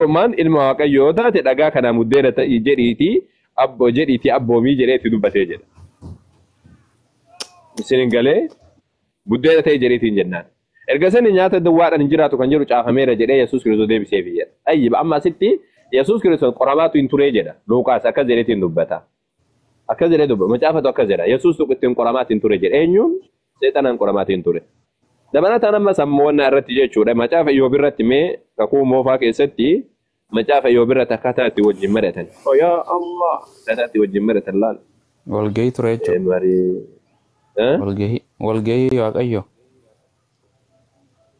man ilma waaqayyoo taate dhagaa kana muddeera ta'ii jedhiiti abboomii jedheetti dubbatee jedha. Isin galee buddeena ta'e jedhiitiin jennaan. Erga sani nyaata duwwaadhaan hin jiraatu kan jedhu caafameera jedhee Yesuus Kiristoos deebisee jedha. Ayyiba amma asitti Yesuus Kiristoos qoramaatu hin turee jedha. Luuqaas akka jedheetiin dubbata. Akka jedhee dubbata. Macaafatu akka jedha. Yesuus ittiin qoramaatu hin ture jedha. Eenyuun seexanaan qoramaatu hin ture. Dabalataan amma sammoonnaa irratti jechuudha. Macaafa Iyyoob irratti mee kakuu moofaa keessatti macaafa Iyyoob irratti akkaataa itti wajjin mari'atan. Yaa Allah! Akkaataa itti wajjin mari'atan laal. Walgahii ture jechuudha. Walgahii Waaqayyoo.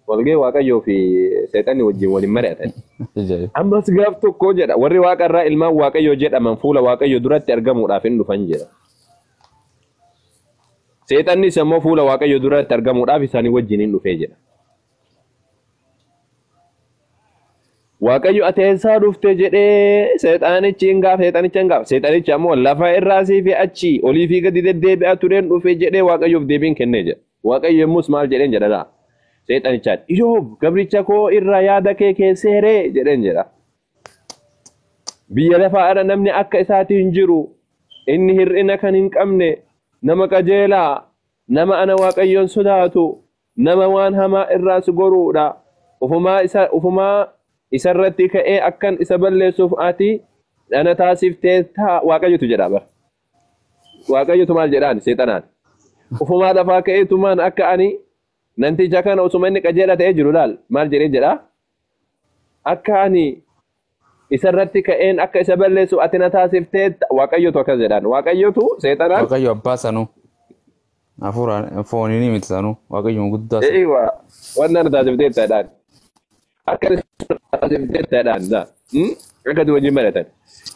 Walgahii Waaqayyoo fi seexanni wajjin waliin mari'atan. Ammas gaaf tokko jedha. Warri Waaqarraa ilmaan Waaqayyoo jedhaman fuula Waaqayyoo duratti argamuudhaaf hin dhufan jedha. Seexannis immoo fuula Waaqayyoo duratti argamuudhaaf isaanii wajjin hin dhufee jedha. Waaqayyo ati eessaa dhufte jedhee seexanichi hin gaafa. Seexanichi ammoo lafa irraasii fi achi olii fi gadi deddeebi'aa tureen dhufe jedhee Waaqayyoof deebiin kennee jedha. Waaqayyo yommus maal jedheen jedha laa. Seexanichaan Iyyoob gabricha koo irraa yaada kee keesseeree jedheen jedha. Biyya lafaa irra namni akka isaati hin jiru. Inni hir'ina kan hin qabne. Nama qajeelaa, nama ana Waaqayyoon sodaatu, nama waan hamaa irraas goruudha. Ufumaa isarratti ka'ee akkan isa balleessuuf ati ana taasiftee Waaqayyotu jedha bara. Waaqayyotu maal jedhaan seexanaan. Ufumaa lafaa ka'eetumaan akka ani nanticha kana osuma inni qajeela ta'ee jiru laal maal jedhee jedha. Akka ani isarratti ka'een akka isa balleessu ati na taasiftee Waaqayyotu akkas jedhaan. Waaqayyotu seexanaan. Waaqayyo abbaa sanuu. Hafuuraan fooniin miti sanuu. Waaqayyoon guddaa sanuu. Eeyywaa waan na taasiftee ta'edhaan. Akka taasiftee ta'edhaan. Akka wajjin mari'atan.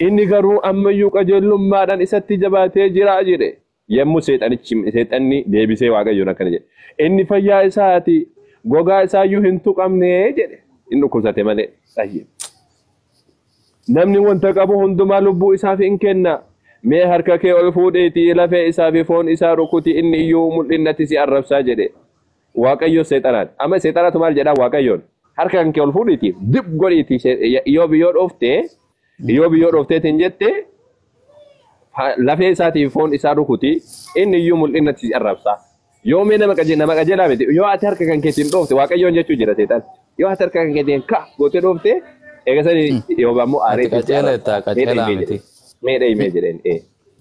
Inni garuu ammayyuu qajeelummaadhaan isatti jabaatee jira jedhe. Yemmuu seexanni deebisee Waaqayyoon akkana jedhe. Inni fayyaa isaati gogaa isaayyuu hin tuqamne jedhe. Inni dhukkubsate malee. Namni wanta qabu hundumaa lubbuu isaaf hin kenna. Mee harka kee ol fuudheetii lafee isaa fi foon isaa rukuti inni iyyuu mul'innatti si arrabsaa jedhe. Waaqayyo seexanaan. Amma seexanaatu maal jedhaa Waaqayyoon. Harka kee ol fuudheetii dib godhiitii Iyyoob yoo dhoofteetiin jette lafee isaatii fi foon isaa rukuti inni iyyuu mul'innatti si arrabsaa. Yoo mee nama qajeelaa miti yoo ati harka kan keetiin dhoofte Waaqayyoon jechuu jira seexan. Yoo ati harka kan keetiin gootee dhoofte eegasanii Iyyoob ammoo aaree qajeelaa miti. Meedha himee jedheen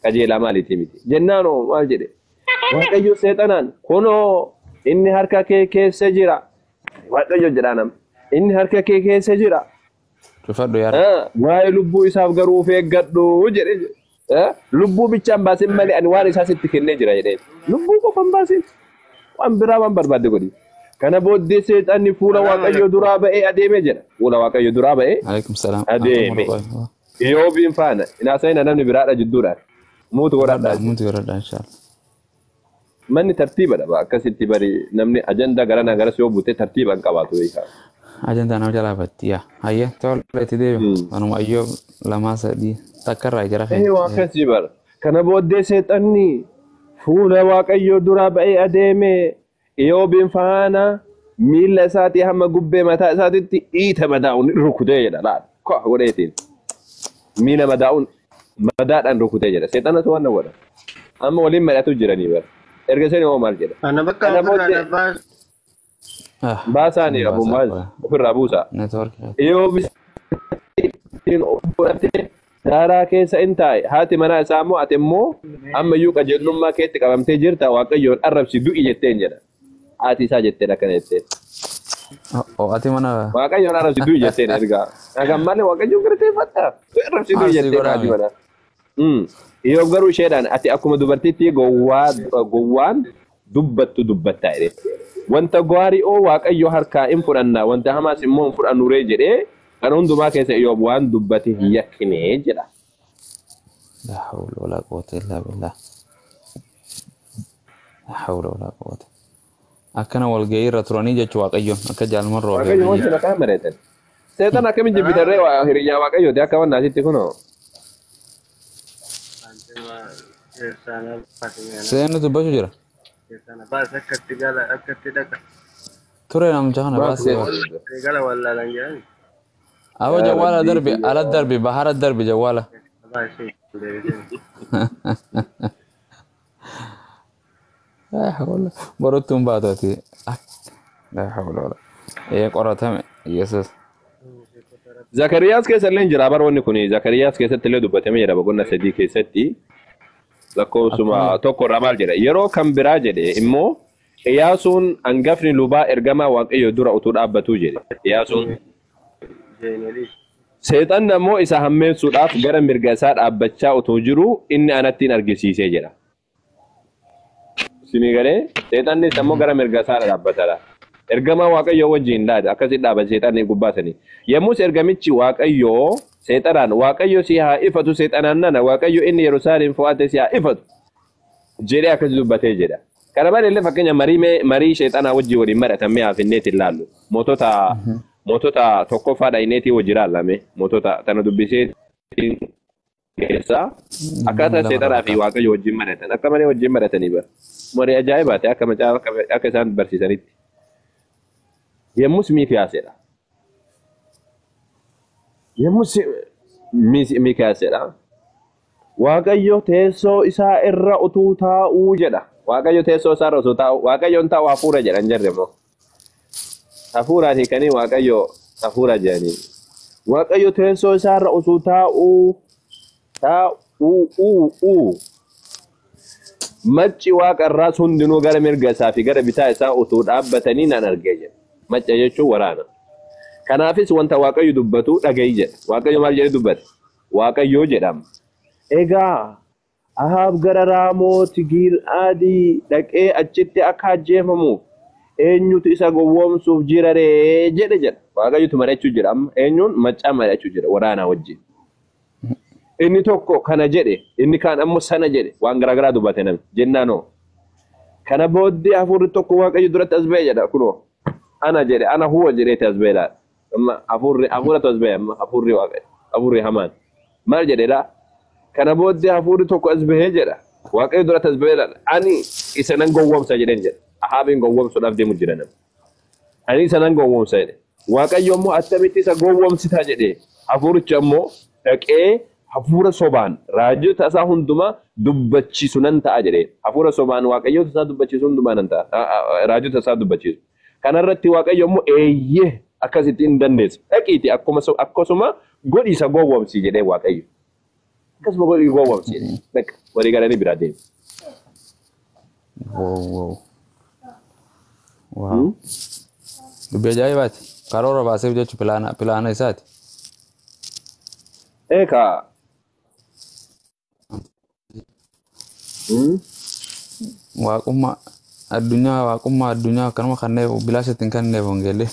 qajeelaa maaliiti miti. Jennaanoo maal jedhe Waaqayyo seexanaan kunoo inni harka kee keessa jira. Waaqayyo jedhaanam inni harka kee keessa jira. Cufadhu yaada. Waa'ee lubbuu isaaf garuu of eeggadhu jedhe. Lubbuu bichaan baasin malee ani waan isaa sitti kennee jira jedheen. Lubbuu qofan baasin waan biraa waan barbaadde godhi. Kana booddee seexanni fuula Waaqayyo duraa ba'ee adeemee jedha. Fuula Waaqayyo duraa ba'ee adeeme. Iyyoobiin faana inaasayina namni biraadha jidduudhaan. Muutu godhadhaa. Inshallah. Manni tartiibadha akkasitti bari namni ajandaa garana garas yoo buutee tartiibaan qabaatu beekaa. Ajandaa nama jalaa batti yaa. Hayya tola itti deebi'u. Anuma Iyyoob lamaa sadii takkarraa jira. Akkasii bara. Kana booddee seexanni fuula Waaqayyoo duraa ba'ee adeeme Iyyoobiin faana miila isaatii hamma gubbee mataa isaatiitti dhiita madaa'uun rukutee jedha laata. Koo godheetiin. Miila madaadhaan rukutee jedha. Seexanatu waan godha. Amma waliin mari'atu jiranii bara. Erga sani hoo maal jedha. Ana bakka baasaanii abummaas ofirraa buusa. Iyyoob daaraa keessa hin taa'e haati manaa isaa immoo ati immoo ammayyuu qajeelummaa keetti qabamtee jirta Waaqayyoon arrabsi du'i jetteen jedha. Haati isaa jetteen akkana jetteen. Ati mana Waaqayyoon arrabsi du'i jetteen ergaa. Nagaan malee Waaqayyoon galateeffadha. Arrabsi du'i jetteen haati manaa. Iyyoob garuu isheedhaan ati akkuma dubartiitti gowwaan dubbattaa jedhe. Wanta gaarii oo Waaqayyo harkaa hin fudhanna wanta hamaas immoo hin fudhannuree jedhee kan hundumaa keessa Iyyoob waan dubbate hin yakkinee jedha. La hawla wala quwwata illa billah. La hawla wala quwwata. Akkana walgahii irra turanii jechuu Waaqayyoon akka jaalmarra Waaqayyo wanti maqaa mareetan. Seetan akkamiin jibbitarree hiriyaa Waaqayyooti akka waan naasitti kunoo. Seennu dubbachuu jira. Ture namicha kana baasee. Gala wallaalan jedhani. أبو يا جوالة ربي دربي على كده. الدربي بحر الدربي جوالة. لا حول بروتهم باتوتي. لا حول ولا. إيه قرأتهم يسوس. زكرياس كيس اللي نجرا بروني كوني زكرياس كيس اللي دبتمي جرا بقولنا سدي كيستي لكو سما أكمل. توكو رمال جرا يرو كم براجل إمو إياسون أنغفني لبا إرجما واقعي دورا أطول أبتو جري إياسون سيطان نمو إسا همين سوداف غرا مرغسات أبتشا أتوجرو إني أنا تين أرغسي سيجرا سيني غري سيطان ني سمو غرا مرغسات أبتلا إرجما واقعي وجين لاد أكاسي دابا سيطان ني قباسني يموس إرجميتشي واقعي سيطان واقعي سيها إفتو سيطانانا واقعي إني يروسالين فواتي سيها إفتو جيري أكاسي دبتي جرا كربان اللي فكنيا مري شيطانا وجي ولي مرة تميها في النت اللالو موتوتا توكوفا دا إنتي وجرا لامي موتوتا تنا دبسي كيسا أكاتا سيطانا في واقعي وجي مرة أكامني وجي مرة نيبا مري أجايبات أكاسان برسيسانيت يموس ميكاسيرا يموس ميكاسيرا Waaqayyo teessoo isaa irra utuu taa'uu jedha. Waaqayyo teessoo isaa irra utuu taa'u. Waaqayyoon taa'u hafuura jedhan jarre moo. Hafuuraan hiikanii Waaqayyo hafuura jedhanii. Waaqayyo teessoo isaa irra utuu taa'uu. Macci waaqa irraas hundinuu gara mirga isaa fi gara bitaa isaa utuu dhaabbatanii nan argee jedha. Macca jechuun waraana. Kanaafis wanta Waaqayyo dubbatu dhaga'i jedha. Waaqayyo maal jedhee dubbata? Waaqayyo jedhama. Egaa Ahaab gara Raamooti Gil'aadii dhaqee achitti akka ajjeefamuuf eenyutu isa gowwoomsuuf jira ree jedha. Waaqayyotu mari'achuu jira amma eenyuun maccaa mari'achuu jira waraanaa wajjin. Inni tokko kana jedhe inni kaan ammoo sana jedhe waan garaagaraa dubbate namni jennaanoo. Kana booddee hafuurri tokko Waaqayyo duratti as ba'e jedha kunoo ana jedhe ana huwa jedheeti as ba'e laata. Amma hafuuratu as ba'e amma hafuurri Waaqayyo hafuurri hamaan maal jedhedhaa. Kana booddee hafuurri tokko as bahee jedha. Waaqayyo duratti as bahee jedha. Ani isa nan gowwoomsa jedheen jedha. Ahaabiin gowwoomsuudhaaf deemu jira namni. Ani isa nan gowwoomsa jedhe. Waaqayyo immoo attamitti isa gowwoomsitaa jedhee. Hafuurichi ammoo dhaqee hafuura sobaan raajota isaa hundumaa dubbachiisu nan ta'a jedhee. Hafuura sobaan waaqayyoota isaa dubbachiisu hundumaa nan ta'a. Raajota isaa dubbachiisu. Kanarratti waaqayyo immoo eeyyee akkasitti hin dandeessu. Dhaqiiti akkasuma godhi isa gowwoomsi jedhee waaqayyo. Akkasuma godhi gowwoomsi jedhee. Dhaqa walii galanii biraa deemu. Wow. Dubbii ajaa'ibaati. Karoora baaseef jechuun pilaana isaati. Eekaa. Waaqummaa addunyaa akkanuma kanneef bilaashatti hin kanneef hongeellee.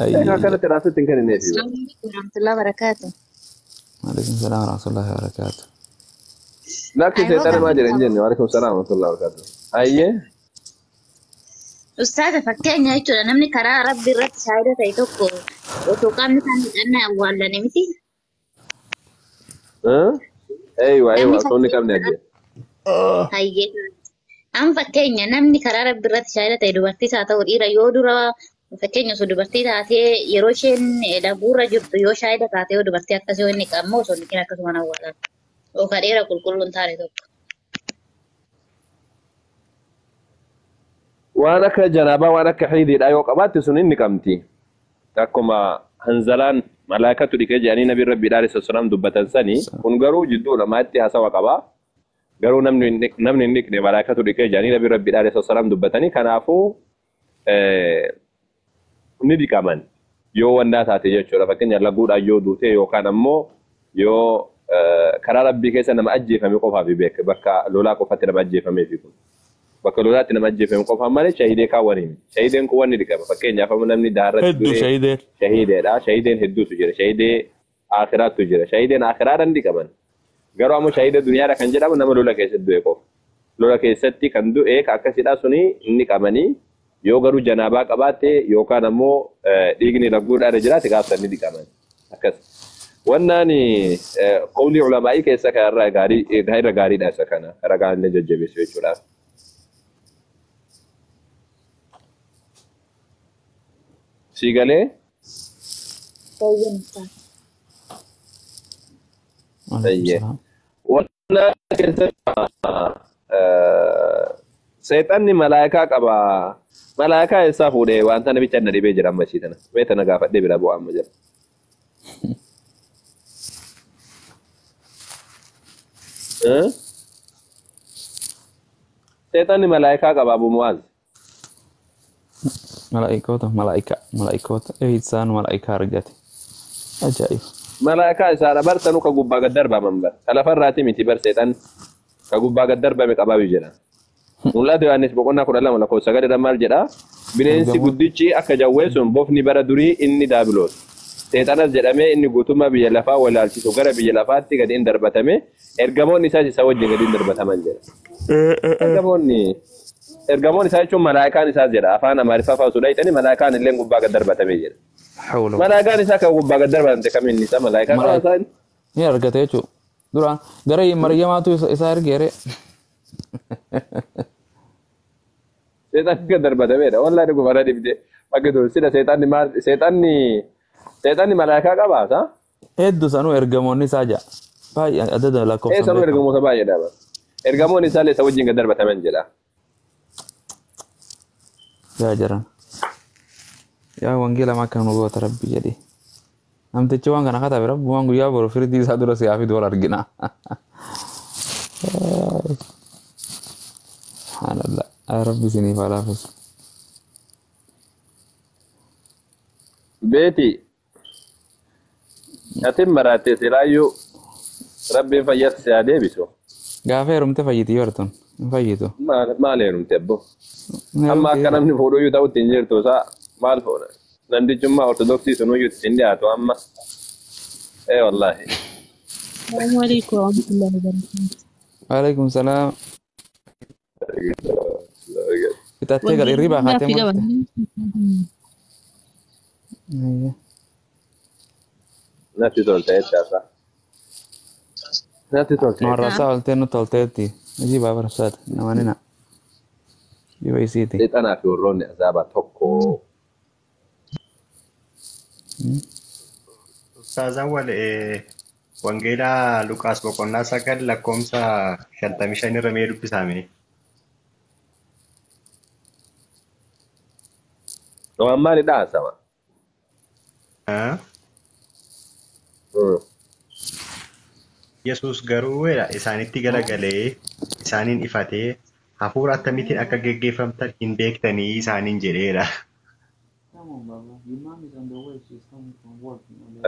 Eekaa kanatti raasatti hin kanneef. Warahmatullahi wabarakatuh. Waalaikum salaam warahmatullahi wabarakatuh. Lakki seexana maa jedhan jenne waalaikum salaam warahmatullahi wabarakatuh. Ayyee. Ustaaza fakkeenya jechuudha namni karaa rabbi irratti shaayida ta'e tokko otoo qaamni isaa miidhannaa awwaallane miti. Eeywa soonni qabne adde. Hayyee. Amma fakkeenya namni karaa rabbi irratti shaayida ta'e dubartiis haa ta'u dhiira yoo dura fakkeenya osoo dubartii taatee yeroo isheen dhabuurra jirtu yoo shaayida taatee yoo dubartii akkasii yoo inni qabu osoo inni akkasumaan awwaalan. Yookaan dhiira qulqulluun taane tokko. Waan akka janaabaa waan akka xiidiidhaa yoo qabaatte sun inni qabdi. Akkuma hanzalaan malaakatu dhiqee jedhanii nabi rabbi dhaalessa sunaam dubbatan sanii kun garuu jidduu namaatti haasawa qabaa. Garuu namni hin dhiqne malaakatu dhiqee jedhanii nabi rabbi dhaalessa sunaam dubbatanii kanaafuu ni dhiqaman yoo wandaa taate jechuudha. Fakkeenya laguudhaan yoo duute yookaan ammoo yoo karaa rabbii keessa nama ajjeefame qofaaf beeka bakka lolaa qofatti nama ajjeefameefi kun. Bakka lolaatti nama ajjeefame qofaan malee shahidee kaawwaniin. Shahideen kun wanni dhiqama. Fakkeenyaaf namni daarratti du'e shahideedha. Shahideen hedduutu jira. Shahidee akhiraattu jira. Shahideen akhiraadhaan dhiqaman. Garuu ammoo shahidee duniyaadha kan jedhamu nama lola keessatti du'e qofa. Lola keessatti kan du'e akkasidhaa suni inni qabanii yoo garuu janaabaa qabaatte yookaan ammoo dhiigni laguudhaan jiraate gaafsan ni dhiqaman. Akkas. Wannaan qawlii ulamaa'ii keessa kan irra gaariidha isa kana. Ragaan illee jajjabeessu jechuudha. Sigalee Baay'een Waalaikum Ayyee. salaam. Wanna keessatti seexanni malaayikaa qaba. Malaayikaa eessaa fuudhee wanta namicha na dhibee jira amma ishii tana. Mee tana gaafadhee bira bu'aa amma jira. Seexanni malaayikaa qaba Abu Mu'aaz. Malaa'ikoota isaan malaa'ikaa argate. Ajaa'ib. Malaayikaa isaadha bar sanuu ka gubbaa gad darbaman bar. Ka lafarraati miti bar seexan ka gubbaa gad darbame qabaabii jedha. Mul'atu Yohaannis boqonnaa 12 lakkoofsa gadadha maal jedha? Bineensi guddichi akka jawwee sun bofni bara durii inni daabiloos. Seexanas jedhamee inni guutummaa biyya lafaa walaalchisu gara biyya lafaatti gadi hin darbatame ergamoonni isaas isa wajjin gadi hin darbataman jedha. Ergamoonni isaa jechuun malaayikaan isaas jedha. Afaan Amaariffaa faasuudha jedhanii malaayikaan illee gubbaa gad darbatame jedha. Malaayikaan isaa kan gubbaa gad darbatamte kamiin isaa malaayikaan qabaa isaa ni argate jechuudha. Duraan gara Maryamaatu isa ergeere. Seexanni gad darbatameedha. Wallaahi gubara dibdee bakka dur sida seexanni malaayikaa qabaa isaa? Hedduu sanuu ergamoonni isaa ja'a. Baay'ee adda lakkoofsa. Sanuu ergamoota baay'eedha. Ergamoonni isaallee isa wajjin gad darbataman jedha. Yaa jiran. Yaa wangeela makka nu goota rabbi jedhi. Namtichi waan kana katabe rabbi waan guyyaa boru firdii isaa dura siyaa fi dola argina. Subhanallah. Rabbi sinii faalaafis. Beeti. Atin maraatee silaayyuu rabbiin fayyatti si haa deebisu. Gaafa heerumte fayyiti yoo artun. Hin fayyitu. Maal heerumte abbo? Amma akka namni fuudhuyyuu ta'utti hin jirtu isaa maal fuudha? Nandichummaa ortodoksii sunuyyuu ittiin dhiyaatu amma. Wallaahi. Assalamu alaikum warahmatullahi wabarakatuh. Waalaikum salaam. Bitattee gal irribaa kaatee malte. Natti tolte jechaasa. Natti tolte. Noorrasaa oltee nutti olteetti. Hojii baabarsaati namanina. Dhiba isiiti. Seexanaa fi warroonni azaabaa tokko. Ustaazan wangeelaa Luqaas boqonnaa 9 lakkoofsa 55 irra mee dubbisame. Waan maalidha asama? Yesuus garuu isaanitti garagalee isaaniin ifatee hafuura akkamitiin akka geggeeffamtan hin beektanii isaaniin jedheera.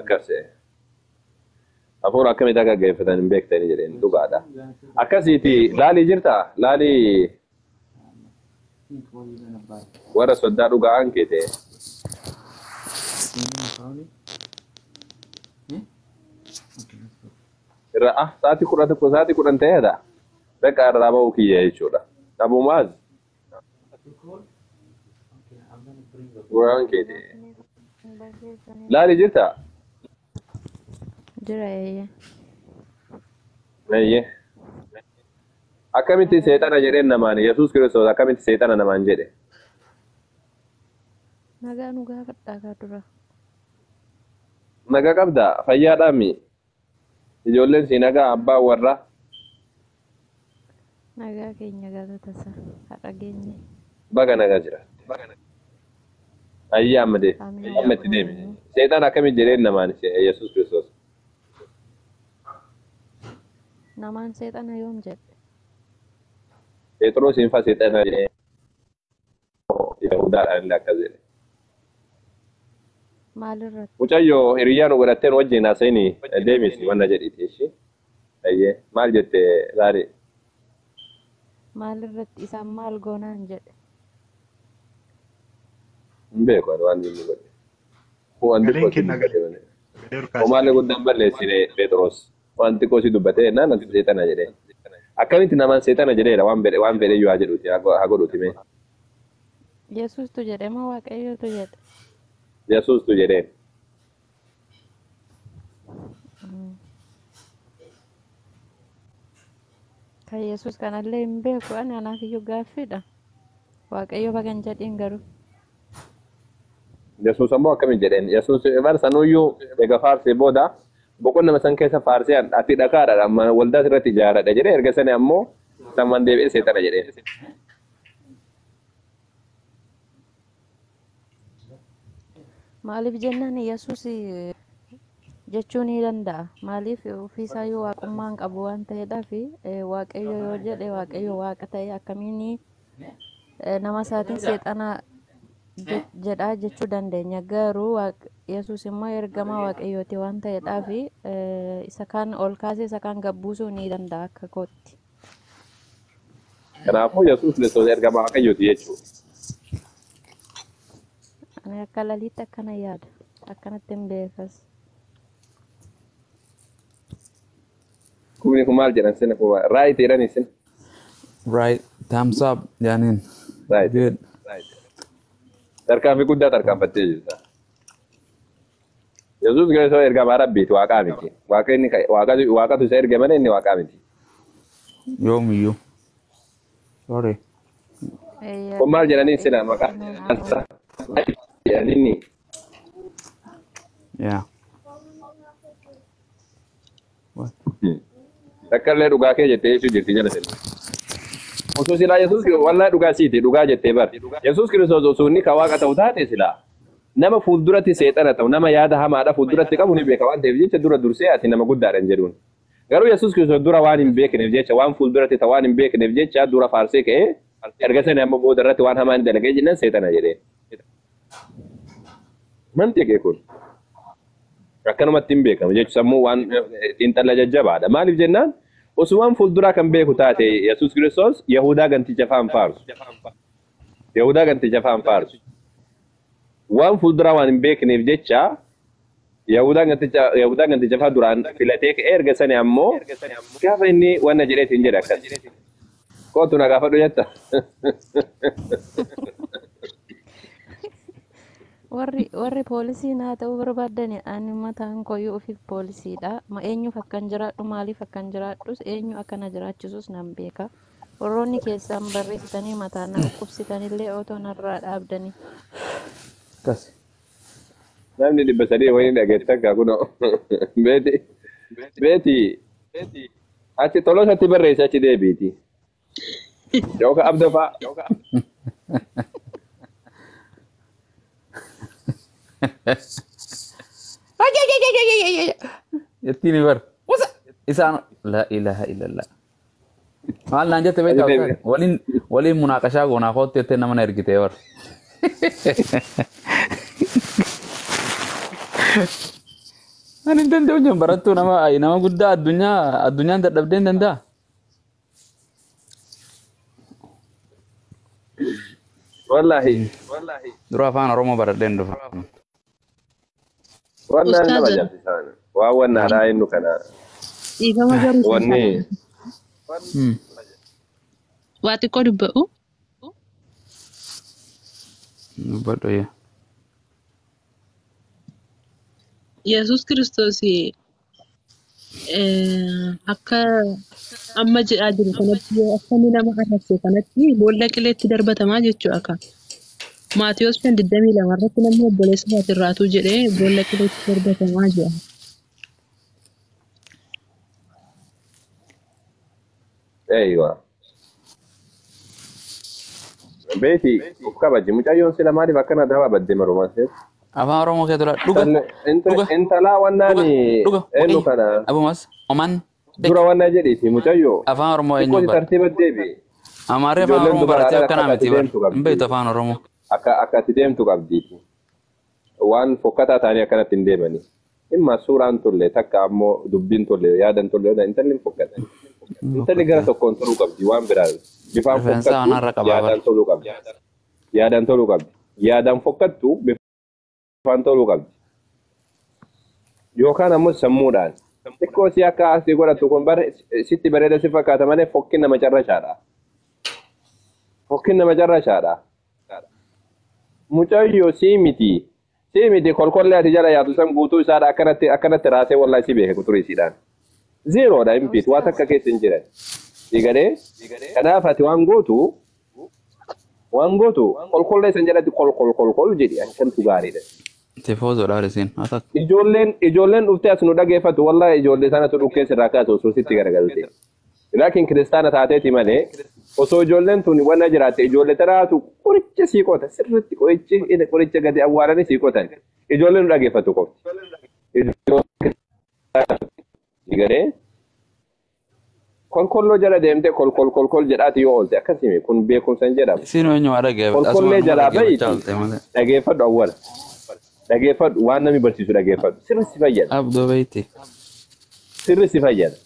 Akkasii. Hafuura akkamitti akka geggeeffatan hin beektanii jedheen dhugaadha. Akkasiiti laalii jirta? Laalii warra soddaa dhugaa hanqite. Sa'aatii 11 sa'aatii 10 ta'eedha. Beekaa irraa ba'uu kiyya jechuudha. Abu Mu'aaz. Waan keete. Laalii jirta? Jira eeyya. Eeyyee. Akkamitti seexana jedheen namaan Yesuus Kiristoos akkamitti seexana namaan jedhe? Nagaa nu gaafadhaa dura. Nagaa qabdaa fayyaadhaami. Ijoolleen si nagaa abbaan warraa. Nagaa keenya galatasa haadha geenye. Baga nagaa jira. Ayyaa amma itti deemi. Seexana akkamitti jedheen namaan Yesuus Kiristoos? Namaan seexana yoom jedhe? Phexros infa seexana jedhee Yahudaadhaan illee akkas jedhe. Maalirratti? Mucayyoo hiriyaa nu godhatteen wajjin haasa'inii deemisi wanna jedhiti ishee. Ayyee maal jette Zaari? Maalirratti isaan maal goonaan jedhe? Hin beeku waan inni godhe. Wanti kooti dubbate malee. Homaalee guddaan balleessine Phexros. Wanti kooti dubbate naan ati seexana jedhee. Akkamitti namaan seexana jedheedha waan fedhe yoo haa jedhuuti haa godhuuti mee. Yesuustu jedhe moo Waaqayyootu jedhe? Yesuustu jedheen. Kan Yesuus kanallee hin beeku ani anaaf iyyuu gaaffiidha. Waaqayyo bagan jedhiin garuu. Yesuus ammoo akkamiin jedheen Yesuus barsanuyyuu eega faarsee booda boqonna masan keessa faarsee ati dhakaadha amma waldaa irratti ijaaradha jedhee erga sani ammoo samman deebi'ee seexana jedheen. Maaliif jennaan Yesuus jechuu ni danda'a. Maaliif ofiisaa yoo waaqummaan qabu waan ta'eedhaaf waaqayyo yoo jedhe waaqayyo waaqa ta'e akkamiin nama isaatiin seexana jedhaa jechuu dandeenya. Garuu Yesuus immoo ergamaa waaqayyooti waan ta'eedhaaf isa kaan ol kaasee isa kaan gabbuusuu ni danda'a akka kootti. Kanaafuu Yesuus Kiristoos ergamaa waaqayyooti jechuudha. Ani akka laliitti akkana yaada. Akkanatti hin beekas. Kuni kun maal jedhan sin right jedhan isin. Right. Thumbs up jaaniin. Right. Good. Tarkaanfii guddaa tarkaanfattee jirta. Yesuus Kiristoos ergamaa Rabbiiti waaqaa miti. Waaqatu isa erge malee inni waaqaa miti. Yoomiyyuu. Sorry. Kun maal jedhanii sila maqaa jedhanii. Yeah. Takkallee dhugaa kee jettee jechuu jirti jala sila. Osoo silaa Yesuus wallaahi dhugaa siiti dhugaa jettee bar. Yesuus Kiristoos osoo inni ka waaqa ta'u taate silaa nama fuulduratti seexana ta'u nama yaada hamaadha fuulduratti qabu ni beeka waan ta'eef jecha dura dursee ati nama guddaadha jedhuun. Garuu Yesuus Kiristoos dura waan hin beekneef jecha waan fuulduratti ta'u waan hin beekneef jecha dura faarsee ka'ee erga sana amma booda irratti waan hamaan dalagee jennaan seexana jedheen. Mantiqee kun akkanumatti hin beekamu jechuun sammuu waan xiinxala jajjabaadha. Maaliif jennaan osoo waan fuulduraa kan beeku taate Yesuus Kiristoos Yahudaa ganticha faan faarsu. Yahudaa ganticha faan faarsu. Waan fuulduraa waan hin beekneef jecha Yahudaa ganticha faa duraan filatee ka'ee erga sani ammoo gaafa inni wanna jedheetiin jedha akkas. Kootu na gaafadhu jetta. Warri poolisii naa ta'uu barbaadan ani mataan koyyuu ofiif poolisiidha. Eenyuuf akkan jiraadhu maaliif akkan jiraadhus eenyu akkana jiraachisus nan beeka. Warroonni keessaan barreessitanii mataa na qubsitanillee otoo narraa dhaabdanii. Akkas. Namni 300 wayii dhageetta akka kunoo beeti achi tolosatti barreessa achi deebiiti. Yookaan abda fa'a. Yattiini bar. Isaan la ilaha illallah. Maal naan jette beektaa waliin munaaqashaa goonaa kootti jettee nama na ergitee bar. Ani hin danda'u jeen barattuu nama guddaa addunyaan dadhabdee hin danda'a. Wallahi. Dura afaan Oromoo baradheen dhufa. Wallahi nama jabbisan. Waa wannaadhaa innu kana. Dhiifama garuu. Wanni. Waa xiqqoo dubba'u. Dubbadhu yaa. Yesuus Kiristoos akka amma jedhaa jiru kanatti yoo akka inni nama arrabse kanatti boolla qileetti darbatamaa jechuudha akka. Maatiyyoos 22 irratti namni obboleessa isaati irraatuu jedhee boolla qileetti darbatamaa jira. Eeywa. Beeti of kabaji mucayyoon sila maaliif akkana dawaa baddee marumaseef? Afaan Oromoo kee tola dhuga. Intalaa wannaani eenyu kana. Abumas oman. Dura wannaa jedhiiti mucayyoo. Afaan Oromoo eenyu bara. Tartiiba deebi. Amaarri afaan Oromoo baratee akkana miti bara. Hin beektu afaan Oromoo. Akka ati deemtu qabdiiti. Waan fokkataa ta'anii akkanatti hin deemani. Dhimma suuraan tolle takka ammoo dubbiin tolle yaadan tolle intalli hin fokkatan. Intalli gara tokkoon toluu qabdi waan biraa. Bifaan fokkattu yaadan toluu qabdi. Yaadan toluu qabdi. Yaadan fokkattu bifaan toluu qabdi. Yookaan ammoo sammuudhaan. Xiqqoo si akka asii godhattu kun sitti bareeda si fakkaata malee fokkin nama carrashaadha. Fokkin nama carrashaadha. Mucayyoo sii miti. Sii miti kolkollee ati jala yaatu san guutuu isaadha akkanatti raasee wallahi si beeke quxuriisiidhaan. Zeeroodha hin waa takka keessa hin jiran. Digadee kanaaf ati waan gootu waan gootu kolkollee san jalatti kol jedhi akkantu gaariidha. Tifoozoo dhaarisiin haa takka. Ijoolleen dhuftee as nu dhageeffatu wallahi ijoollee sanatu dhukkee sirraa kaasu osoo sitti garagalte. Laakiin kiristaana taateeti malee osoo ijoolleen tun wanna jiraatte ijoollee taraatu qoricha sii qota sirriitti qoricha gadi awwaalanii sii qotan ijoolleen nu dhageeffatu qofti. Garee kolkolloo jala deemte kolkol jedhaati yoo oolte akkasimi kun beekumsan jedhama. Siinoo eenyu waa dhageeffatu. Kolkollee jalaa bahiiti dhageeffadhu awwala. Dhageeffadhu waan namni barsiisu dhageeffadhu sirri si fayyada. Abdoo bahitti. Sirri si fayyada.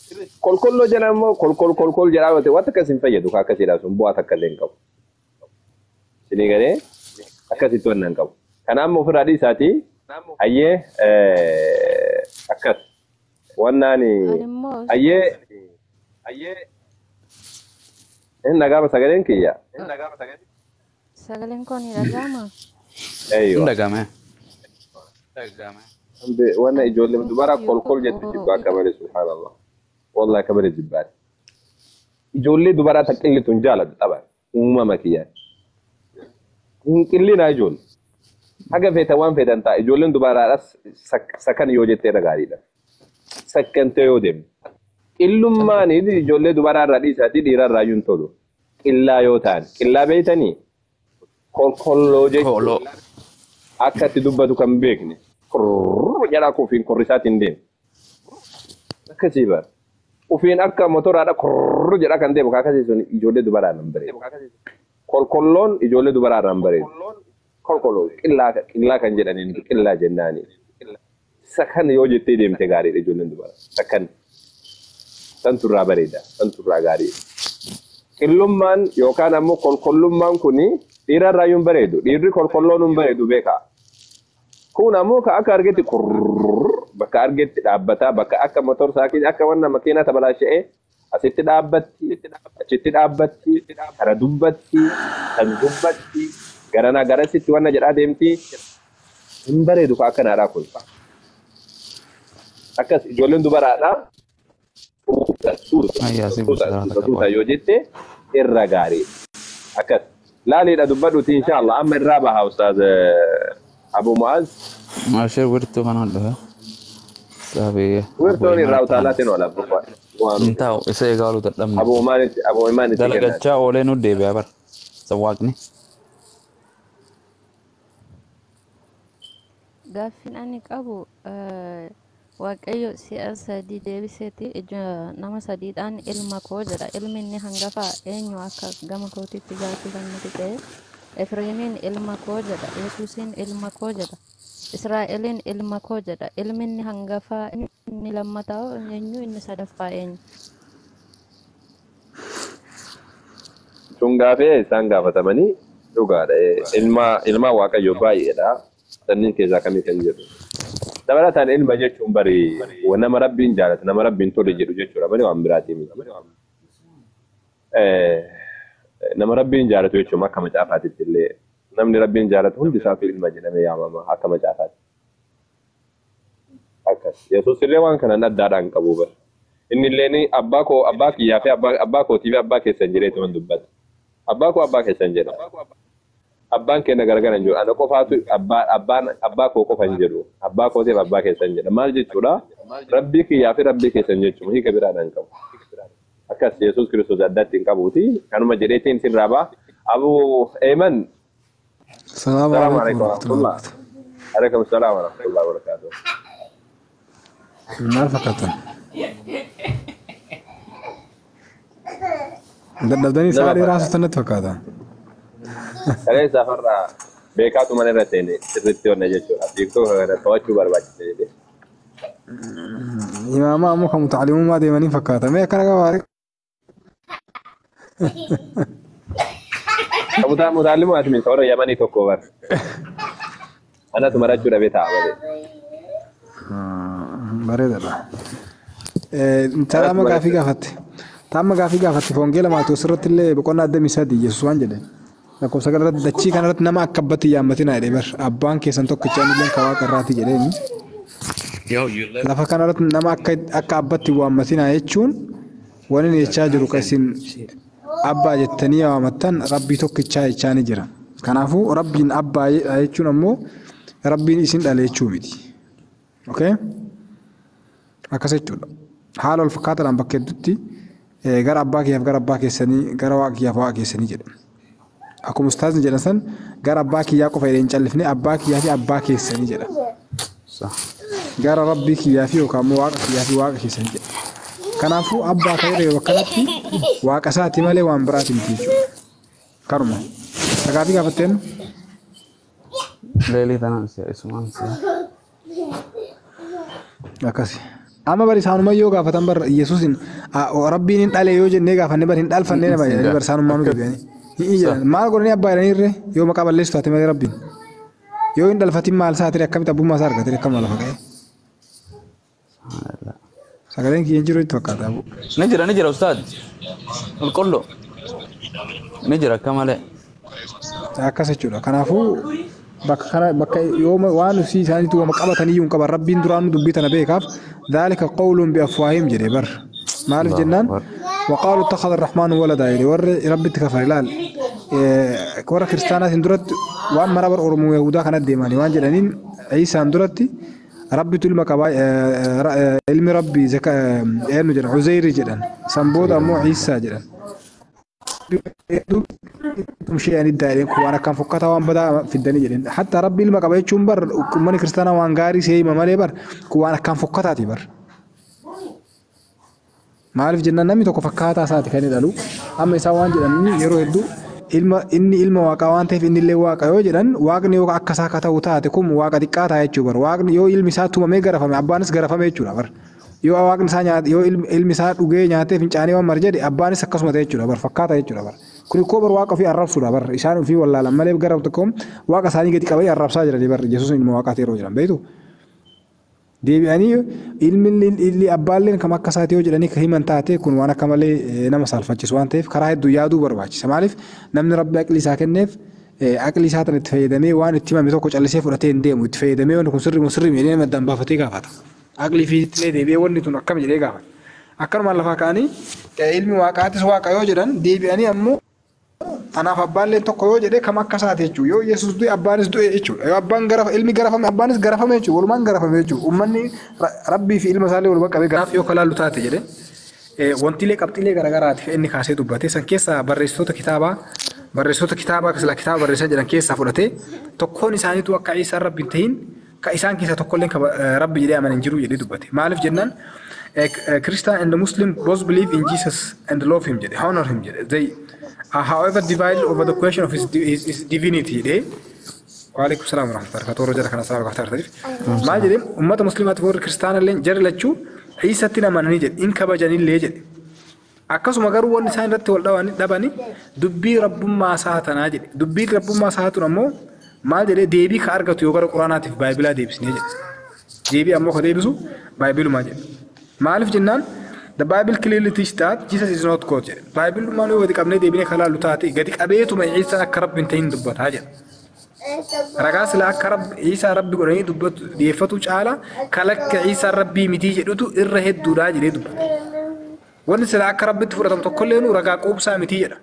Kolkolloo jala immoo kolkol jedhaa yoo ta'e waan akkas hin fayyadu kan akkasiidha sun bu'aa takka illee hin qabu. Sinii galee akkasitti waan hin qabu. Kanaaf ofirraa dhiisaati hayyee akkas wannaani hayyee hin dhagaama sagaleen kiyya. Sagaleen koo ni dhagama. Hin dhagame. وانا يجول لي دبارة كل جت جبا كمان سبحان الله والله كمان جبار يجول لي دبارة تكلي تنجالة طبعا وما مكيان كلنا يجول حاجة في توان في دنتا يجول لي دبارة سكن يوجد تيرا غاري ده سكن تيودم إلهم ما نيجي يجول لي دبارة رئيس هذه ديرا رايون تولو إلا يوتان إلا بيتاني كل لوجي أكثر تدوب كم بيكني جرا كوفين كورساتين دين كسيبا كوفين أكا موتور ada جرا كان دين بكاكا سيسون يجولي دوبارا نمبري كولون يجولي دوبارا نمبري كولون إلا كان جدانين إلا جناني سكان يوجي تيديم تغاري يجولي دوبارا سكان تنتورا بريدا تنتورا غاري كلمان يوكان أمو كلمان كوني ديرا رايون بريدو ديري كولون بريدو بيكا kun ammoo ka akka argetti bakka argetti dhaabbata bakka akka motor saakii akka wanna makiina tabalaashee asitti dhaabbatti achitti dhaabbatti kara dubbatti kan dubbatti garana garasitti wanna jedhaa deemti hin bareedu ka akkanaadhaa kun akkas ijoolleen dubaraadha suuta yoo jette irra gaarii akkas laaliidha dubbadhuti inshaallah amma irraa baha ustaaz أبو معاذ ما شيء ورثه كان عنده سابي ورثوني راوتالاتين ولا بقى انتاو إسي قالوا تدم أبو إيمان دلقة جاء ولينو دي بيابر سواقني Gaaffin ani qabu waaqayyo si'a sadii deebiseeti nama sadiidhaan ilma koo jedha. Ilmi inni hangafa eenyu akka gama kootiitti gaaffii kan nuti ta'e. Efreemiin ilma koo jedha. Yesuusiin ilma koo jedha. Israa'eliin ilma koo jedha. Ilmi inni hangafa inni lammataa eenyu inni sadaffaa eenyu. Sun gaafee isaan gaafatamanii dhugaadha. Ilma waaqayyo baay'eedha. Sanniin keessaa kamii kan jedhu. Dabalataan ilma jechuun bari nama rabbiin jaalatu nama rabbiin tole jedhu jechuudha malee waan biraatii miti. Nama rabbiin jaalatu jechuun akka macaafaatitti illee namni rabbiin jaalatu hundi isaatu ilma jedhamee yaamama akka macaafaatti. Akkas Yesuus illee waan kanaan addaadhaan qabu bara. Inni illee abbaa kiyyaa fi abbaa kootii fi abbaa keessan jedheetu man dubbata. Abbaa koo abbaa keessan jedha. Abbaan keenya gargar hin jiru. Ana qofaatu abbaa koo qofa hin jiru. Abbaa kootiif abbaa keessan jedha. Maal jechuudha? Rabbii kiyyaa fi rabbii keessan jechuun hiika biraadhaan qabu. Akkas Yesuus Kiristoos addatti hin qabuuti. Kanuma jedheetiin sirraa ba'a. Abu Eeman. Salaamu alaikum warahmatullah. Alaikum salaam warahmatullahi wabarakatuh. Maal fakkaatan? Dadhabdanii sa'a dheeraa haasoftanatti fakkaata. Kalee safarraa beekaatu mana irra seene sirriitti onne jechuudha. Beektuu kana to'achuu barbaachisa jedhee. Imaama ammoo kan mutaalimummaa deemanii fakkaata. Mee akkana qabaare? Mutaalimuu ati miti warra Yamanii tokko bar. Anatu marachuu dhabee ta'a malee. Bareedaadha. Taama gaafii gaafatte. Taama gaafii gaafatte foongeela Maatiyos irratti illee boqonnaa 23 Yesuus waan jedhe. Lakkoofsa kanarratti dachii kanarratti nama akka abbatti yaammatinaa jedhee bar abbaan keessan tokkicha illee kan waaqa irraati jedheeni. Lafa kanarratti nama akka abbatti waammatinaa jechuun waan inni jechaa jiru kan isin abbaa jettanii waamattan rabbii tokkichaa jechaa ni jira. Kanaafuu rabbiin abbaa jechuun ammoo rabbiin isin dhale jechuu miti. Okay? Akkas jechuudha. Haala wal fakkaataadhaan bakka hedduutti gara abbaa kiyyaaf gara abbaa keessanii gara waaqa kiyyaaf waaqa keessanii jedha. Akkuma ustaazni jedhan san gara abbaa kiyyaa qofa jedhee hin callifne abbaa kiyyaa fi abbaa keessanii jedha. Gara rabbii kiyyaa fi yookaan immoo waaqa kiyyaa fi waaqa keessanii jedha. Kanaafuu abbaa ta'ee bakka kanatti waaqa isaati malee waan biraati miti jechuudha. Karuma. Sagaafi gaafatteen? Leelii tanaan si'a isumaan si'a. Akkasi. Amma bari isaanuma yoo gaafatan bar Yesuusin rabbiin hin dhale yoo jennee gaafanne bar hin dhalfanne nama jedhanii bar isaanummaa nu deebi'anii. Hin jedhan maal godhanii abbaa jedhanii irree yoo maqaa balleessu taate malee rabbiin. Yoo hin dhalfatin maal isaa ture akkamitti abbummaa isaa argatee akkam lafa ka'e. Sagaleen kiyya jiru itti fakkaata. Ni jira ustaad. Qulqulluu. Ni jira akka malee. Akkas jechuudha. Kanaafuu bakka yoo waan usii isaaniitu wama qabatanii yuun qaban rabbiin duraan dubbii tana beekaaf dhalika qawluun bi'afwaahim jedhee bar. Maaliif jennaan waqaalu ittakhadha arrahmaanu waladaa jedhee warri rabbitti kafare ilaal. Warra kiristaanaatiin duratti waan mara bar Oromoo Yahudaa kanatti deemanii waan jedhaniin Iisaan duratti rabbitu ilma qabaa ilmi rabbii eenyu jedhan Uzeyri jedhan san booda ammoo Iisaa jedhan. Tumshee ani daa'imman kun waan akkaan fokkata waan badaa fiddanii jedhan hatta rabbi ilma qaba jechuun bar ummanni kiristaanaa waan gaarii seeyima malee bar kun waan akkaan fokkataati bar. Maaliif jennaan namni tokko fakkaataa isaati kan dhalu amma isaa waan jedhanii yeroo hedduu inni ilma waaqaa waan ta'eef inni illee waaqa yoo jedhan waaqni yoo akka isaa ta'u taate kun waaqa xiqqaa ta'a jechuudha bar waaqni yoo ilmi isaa tumamee garafame abbaanis garafame jechuudha bar. Yoo waaqni isaa nyaate yoo ilmi isaa dhugee nyaatee fincaanii waan marjade abbaanis akkasuma ta'e jechuudha bar fakkaata jechuudha bar. Kun koo bar waaqa ofii arrabsuudha bar isaan ofii wallaalan malee gara tokkoon waaqa isaanii gadi qabanii arrabsaa jiranii bar Yesuus ilma waaqaati yeroo jiran beektu. Deebi'anii ilmi abbaalleen kam akka isaati yoo jedhanii ka himan taate kun waan akka malee nama saalfachiisu waan ta'eef karaa hedduu yaaduu barbaachisa. Maaliif namni rabbi aqli isaa kenneef aqli isaa tan itti fayyadamee waan itti himame tokko callisee fudhatee hin deemu itti fayyadamee wanti kun sirrii jedhee maddaan baafatee gaafata. Aqli fiitlee deebi'ee wanni tun akkam jedhee gaafata. Akkanumaan lafaa ka'anii ilmi waaqaatis waaqa yoo jedhan deebi'anii ammoo anaaf abbaalleen tokko yoo jedhee kam akka isaati jechuudha. Yoo Yesuus du'e abbaanis du'e jechuudha. Yoo abbaan ilmi garafame abbaanis garafame jechuudha. Walumaan garafame jechuudha. Uummanni rabbii fi ilma isaallee walumaa qabee garaaf yoo kalaallu taate jedhee wantiilee qabxiilee garaagaraatiif inni kaasee dubbate san keessaa barreessitoota kitaabaa kasla kitaaba barreessan jedhan keessaa fudhatee tokkoon isaaniitu akka Iisaan rabbi hin ta'in ka isaan keessaa tokkolleen rabbi jedhee amanan jiru jedhee dubbate. Maaliif jennaan Christian and the Muslim both believe in Jesus and love him jedhe honor him jedhe. They however divided over the question of his divinity de waalaikum salaam wa rahmatullahi wa barakatuh kana salaam wa rahmatullahi maal jedhe ummata muslimaati warri kiristaanallee jarlachuu Iisatti namananii jedhe in kabajanillee jedhe akkasuma garuu wanni isaan irratti wal dhabani dubbii rabbummaa saatanaa jedhe dubbii rabbummaa saatun ammoo maal jedhe deebii ka argatu yoo gara quraanaatiif baayibilaa deebisnee jedhe deebii ammoo ka deebisu baayibilumaa jedhe maaliif jennaan The Bible clearly teaches that Jesus is not God. Bible manu wadi qabne deebine kala lutaati gadi qabeetuma Iisa akka Rabbiin ta'in dubbataa jedha. Ragaa sila akka Iisa Rabbi godhanii dubbatu deeffatu caala kalakka Iisa Rabbii miti jedhutu irra hedduudha jedhee dubbata. Wanni sila akka Rabbitti fudhatamu tokkollee nu ragaa quubsaa miti jedha.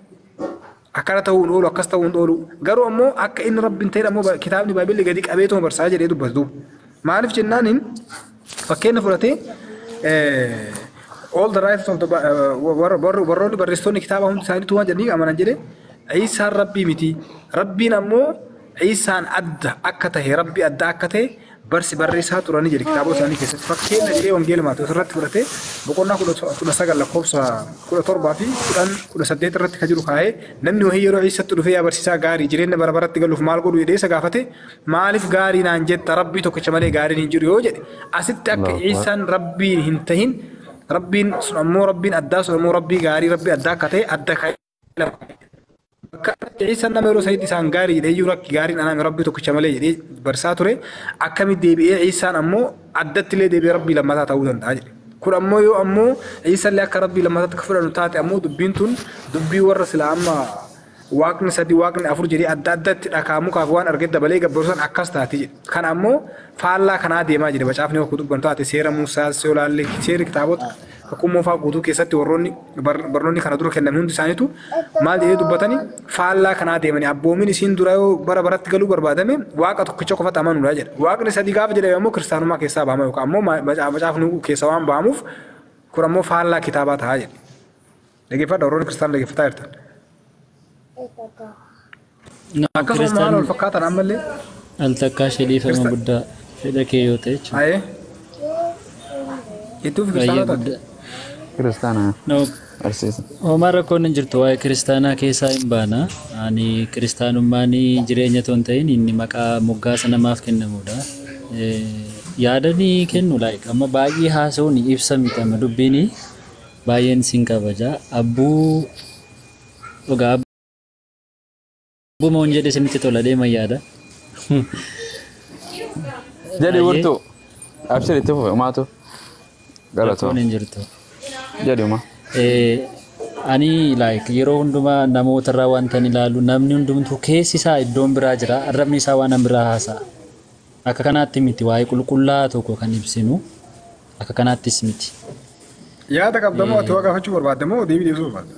Akkana ta'uun oolu akkas ta'uun oolu garuu ammoo akka inni Rabbiin ta'in ammoo kitaabni Bible gadi qabeetuma barsaa jedhee dubbatu. Maaliif jennaaniin fakkeenya fudhatee all the rights of the warroonni barreessitoonni kitaaba hundi isaaniitu waan jedhanii amanan jedhe Iisaan rabbii miti rabbiin ammoo Iisaan adda akka tahe rabbii adda akka tahe barreessaa turanii jedhe kitaabota isaanii keessatti fakkeenya jedhee wangeela Maatewos irratti fudhatee boqonnaa 19 lakkoofsa 17 fi 18 irratti kan jiru kaa'ee namni wahii yeroo Iisatti dhufee barsiisaa gaarii jireenya bara baratti galuuf maal godhu jedhee isa gaafate maaliif gaarii naan jetta rabbii tokkicha malee gaariin hin jiru yoo jedhe asitti akka Iisaan rabbii hin tahin Rabbiin sun ammoo rabbiin addaa sun ammoo rabbii gaarii rabbii addaa akka ta'e adda kaa'e akka Iisaan nama yeroo sa'iitti isaan gaarii jedhee jiru akka gaariin anaami rabbii tokkicha malee jedhee barsaa ture akkamitti deebi'ee Iisaan ammoo addatti illee deebi'ee rabbii lammataa ta'uu danda'a jedhe. Kun ammoo yoo ammoo Iisaan illee akka rabbii lammataatti akka fudhannu taate ammoo dubbiin tun dubbii warra silaa amma waaqni sadii waaqni afur jedhee adda addatti dhakaamu kaaf waan argee dabalee gabbarsan akkas taati jedhe. Kan ammoo faallaa kanaa deemaa jedhe bacaafni yoo dubbantu taate seera Muusaa seeraalee seera kitaabota akkuma fa'aa guutuu keessatti warroonni barnoonni kana dura kenname hundi isaaniitu maal jedhee dubbatanii faallaa kanaa deemanii abboomin isiin dura yoo bara baratti galuu barbaadame waaqa tokkicha qofatti amanuudha jedha. Waaqni sadii gaafa jedhame immoo kiristaanummaa keessaa bahama yookaan ammoo macaafni keessa waan bahamuuf kun ammoo faallaa kitaabaa ta'a jedhe. Dhaggeeffadha warroonni kiristaanaa dhaggeeffataa jirtan. Akkasuma maal wal fakkaatan ammallee. Al takkaa shedhiifama guddaa fedha kee yoo ta'e jechuudha. Ayee. Ittuuf kiristaanota. Kiristaana. No. Barsiisa. Homaa rakkoon hin jirtu waa'ee kiristaanaa keessaa hin baana. Ani kiristaanummaan jireenya toon ta'in inni maqaa moggaasa namaaf kennamudha. Yaadanii kennu amma baay'ee haasa'uun ibsa miti amma dubbiin baay'een sin kabaja. Abbuu dhugaa abbuma hin jedhe sinitti tola deema yaada. Jadi wurtu. Abshir itti fufe maatu. Galatoo. Rakkoon hin jirtu. Jadi uma. Ani yeroo hundumaa namoota irraa wanta ilaalu namni hundumtuu keessi isaa iddoon biraa jira arrabni isaa waan biraa haasa'a. Akka kanaatti miti waa'ee qulqullaa tokko kan ibsinu akka kanaattis miti. Yaada qabdamoo ati waa gaafachuu barbaaddamoo deebii deebisuu barbaadda?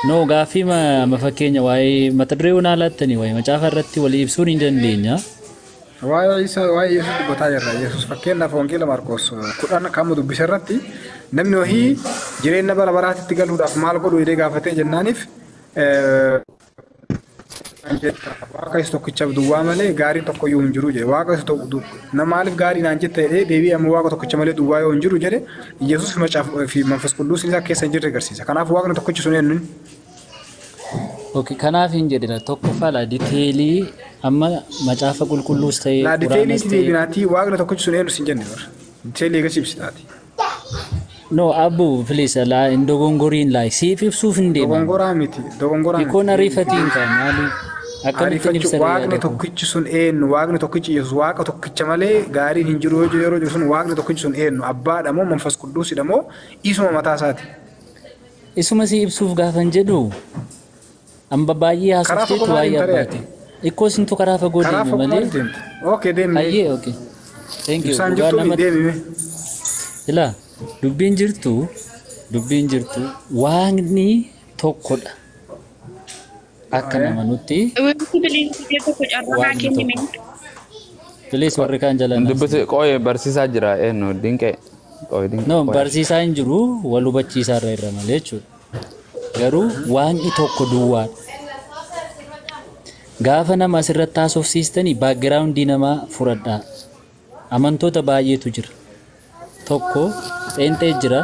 No gaaffii ma fakkeenya waa'ee mata duree unaa laattanii waa'ee macaafa irratti walii ibsuun hin dandeenya. Waa'ee Yesuus dubbataa jirra. Yesuus fakkeenyaaf wangeela Maarqos 10 kan dubbise irratti namni wahii jireenya bara baraatitti galuudhaaf maal godhu jedhee gaafatee jennaaniif waaqa isa tokkichaaf duwwaa malee gaariin tokko iyyuu hin jiru jedhe. Waaqa isa tokko maaliif gaarii naan jette jedhee deebii amma waaqa tokkicha malee duwwaa yoo hin jiru jedhe Yesuus fi Manfas Qudduus isaa keessa hin jirre agarsiisa. Kanaaf waaqni tokkichi sun eenyu? Okay, kanaaf hin jedhina tokkoffaa la diteelii amma macaafa qulqulluus ta'ee la diteelii deebinaati waaqni tokkichi sun eenyu sin jenne bara. Diteelii eegasibsitaati. No, Abu, please, la indogongoriin la siif ibsuuf hin deema. Dogongoraa miti, dogongoraa miti. Ikoon ariifatiin kan maali? Akkamitti ibsa waaqni tokkichi sun eenyu? Waaqni tokkichi Yesuus waaqa tokkicha malee gaariin hin jiru yeroo jiru sun waaqni tokkichi sun eenyu? Abbaadha moo Manfas Qudduusidha moo isuma mataa isaati? Isuma si ibsuuf gaafan jedhu amba baay'ee haasofteetu waa'ee abbaati. Ikkoo sintu karaa fagoo deemu malee. Okay, deemne. Ayyee, okay. Thank you. Isaan jirtu deemime. Ilaa. Dubbiin jirtu waaqni tokkodha. Akka nama nutti. Bilis warri kaan jalan. Dubbisi qooyee barsiisaa jira eenyu dinqee. No barsiisaa hin jiru wal hubachiisaa irra malee jechuudha. Garuu waaqni tokko duwwaadha. Gaafa nama asirratti haasofsiistanii baagiraawundii namaa furadhaa. Amantoota baay'eetu jira. Tokko xeenxee jira,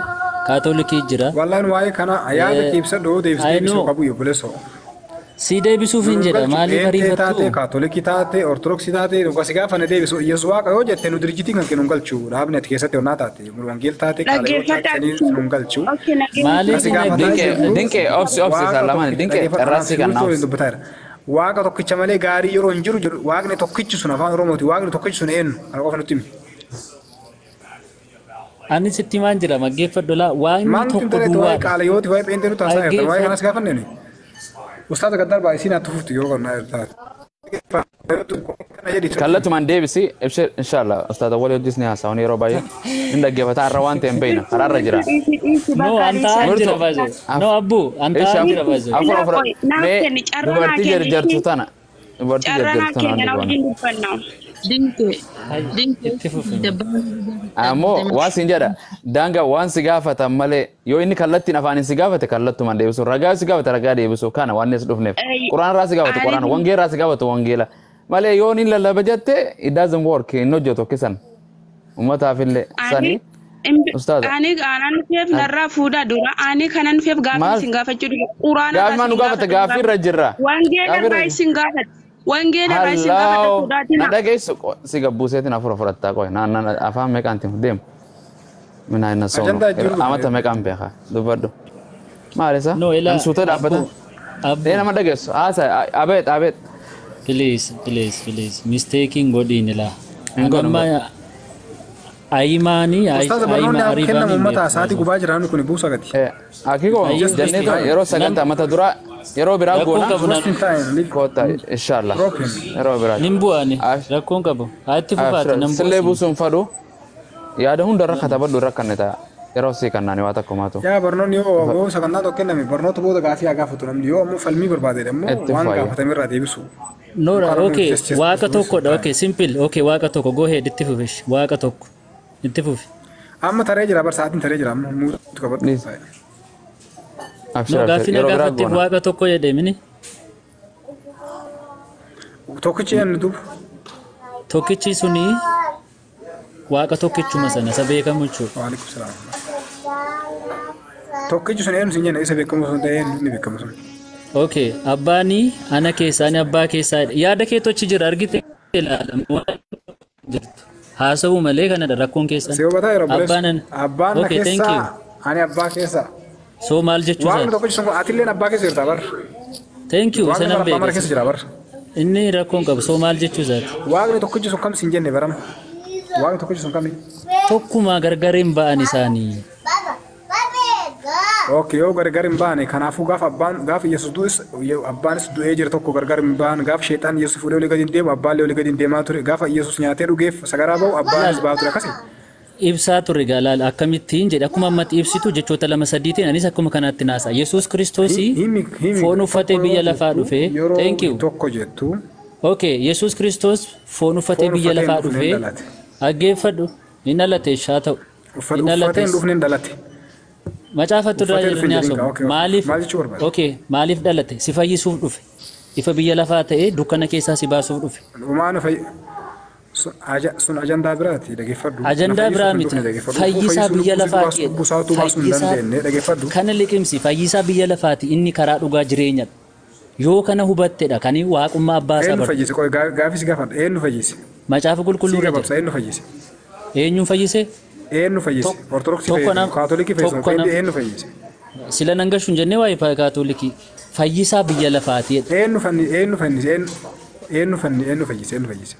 kaatolikii jira. Wallaan waa'ee kana yaada keessa dhoo deebisuu qabu yookiin si deebisuuf hin jedha maaliif ariifattu? Taate kaatolikii taate ortodoksii taate dhugaa si gaafa na deebisu Yesuus waaqa yoo jette nu dirjitii kan kennu galchu dhaabni ati keessatti onnaa taate wangeela taate qaala yoo taate nu galchu. Maaliif dinqee obsi salamaan dinqee irraasii kan naaf. Waaqa tokkicha malee gaarii yeroo hin jiru waaqni tokkichi sun afaan Oromooti waaqni tokkichi sun eenyu? Ana qofa nutti himi. Ani sitti maan jira maggeeffadhu laa waaqni tokko duwwaa qaala yooti waa'ee pheenxee nuti haasaa jirta waa'ee kanas gaafanne ni. Ustaata gaddar baay'isiin haa tufuftu yoo qonnaa irtaate. Kallattumaan deebisi inshallah ustaata walii hojis ni haasa'uun yeroo baay'ee hin dhaggeeffata irra waan ta'e hin beekna karaarra jira. No antaa jira baay'ee. No abbu antaa jira baay'ee. Afur mee dubartii jarjartu tana dubartii jarjartu tana. Ammoo waan sin jedha daanga waan si gaafatan malee yoo inni kallattiin afaan si gaafate kallattumaan deebisu ragaa si gaafate ragaa deebisu kana waan is dhufneef quraan raa si gaafate quraan wangeela raa si gaafate wangeela malee yoo inni lallaba jette it doesn't work hin hojjetu kisan ummataaf illee sanii ustaaza ani aanan feef narraa fuudha dura ani kanan feef gaafii sin gaafachuu dura quraana gaafii nu gaafate gaafii irra jirra wangeela irraa sin gaafate wangeela irraa sin gaafate fudhaatina dhageessu si gabbuuseetiin afur fudhattaa qoy naan afaan meeqaantiin deemu mina inna sooma amata meeqaan beeka dubbadhu maalisa ansuuta dhaabbata dee nama dhageessu haasa abeet please mistaking godhiin ilaa amma ayimani ayimani kenna ummata saati gubaa jiraan kun buusa gati akiko janneta yeroo saganta mata dura yeroo biraa goona kota inshallah yeroo biraa nimbuani rakkoon qabu haatti fufaati nambu sille buusuun fadhu yaada hundarra katabadhu irra kan ta'a yeroo si kannaan waa takko maatu yaa barnoonni yoo sagannaa tokko kenname barnoota booda gaafii haa gaafatu namni yoo ammoo falmii barbaade ammoo waan gaafatame irraa deebisu. No, okay. Waaqa tokkodha. Okay, simple. Okay, waaqa tokko. Go ahead. Itti fufish. Waaqa tokko. Itti fufi. Amma taree jira bar sa'aatiin taree jira amma muutu qabadhu. No, gaaffiin gaafatti waaqa tokko jedhee mini. Tokkichi eenyu duuba? Tokkichi suni waaqa tokkichuma sana isa beekamu jechuudha. Waalaikum salaam. Tokkichi sun eenyu sin jenna isa beekamu sun ta'ee eenyu ni beekamu sun. Okay, abbaani ana keessaa ni abbaa keessaa yaada kee tochi jira argite ilaalamu jirtu. Haasa'u malee kanadha rakkoon keessan. Seebataa yeroo bulees abbaan na keessaa ani abbaa keessaa. So maal jechuudha? Waaqni tokkichi sun atilleen abbaa keessa jirta bar. Thank you. Waaqni abbaa mara keessa jira bar. Inni rakkoon qabu so maal jechuudha? Waaqni tokkichi sun kam sin jenne baram. Waaqni tokkichi sun kami? Tokkuma gargariin ba'an isaanii. Okay, yoo gargar hin baane kanaafuu gaafa Yesuus du'es abbaanis du'ee jira tokko gargar hin baane gaafa sheexaan Yesuus fuudhee olii gadi hin deemu abbaan olii gadi hin deemaa ture gaafa Yesuus nyaatee dhugeef sagaraa bahu abbaanis ba'aa ture akkasi. Ibsaa ture gaalaal akkamittiin jedhe akkuma ammatti ibsitu jechoota lama sadiitiin anis akkuma kanaatti naasa Yesuus Kiristoosii foon uffatee biyya lafaa dhufee thank you tokko jettu. Okay, Yesuus Kiristoos foon uffatee biyya lafaa dhufee dhaggeeffadhu hin dhalate shaa ta'u. Uffateen dhufne hin dhalate. Macaafattu irraa jedhanii haasa'u. Maaliif? Okay, maaliif dhalate? Si fayyisuuf dhufe. Ifa biyya lafaa ta'ee dukkana keessaa si baasuuf dhufe. Dhumaan sun ajandaa biraati dhaggeeffadhu. Ajandaa biraa miti. Fayyisaa biyya lafaati. Dhaggeeffadhu. Kana liqimsi fayyisaa biyya lafaati inni karaa dhugaa jireenyadha. Yoo kana hubattedha kan waaqummaa abbaa isaa barbaadu. Eenyu fayyise? Gaafis gaafadha. Eenyu fayyise? Macaafa qulqulluu irra jira. Eenyu fayyise? Eenyuun fayyise? Eenyu fayyise? Ortodoksii fayyise? Kaatolikii fayyise? Eenyu fayyise? Sila nangashuun jennee waa'ee kaatolikii fayyisaa biyya lafaati. Eenyu fayyise? Eenyu fayyise?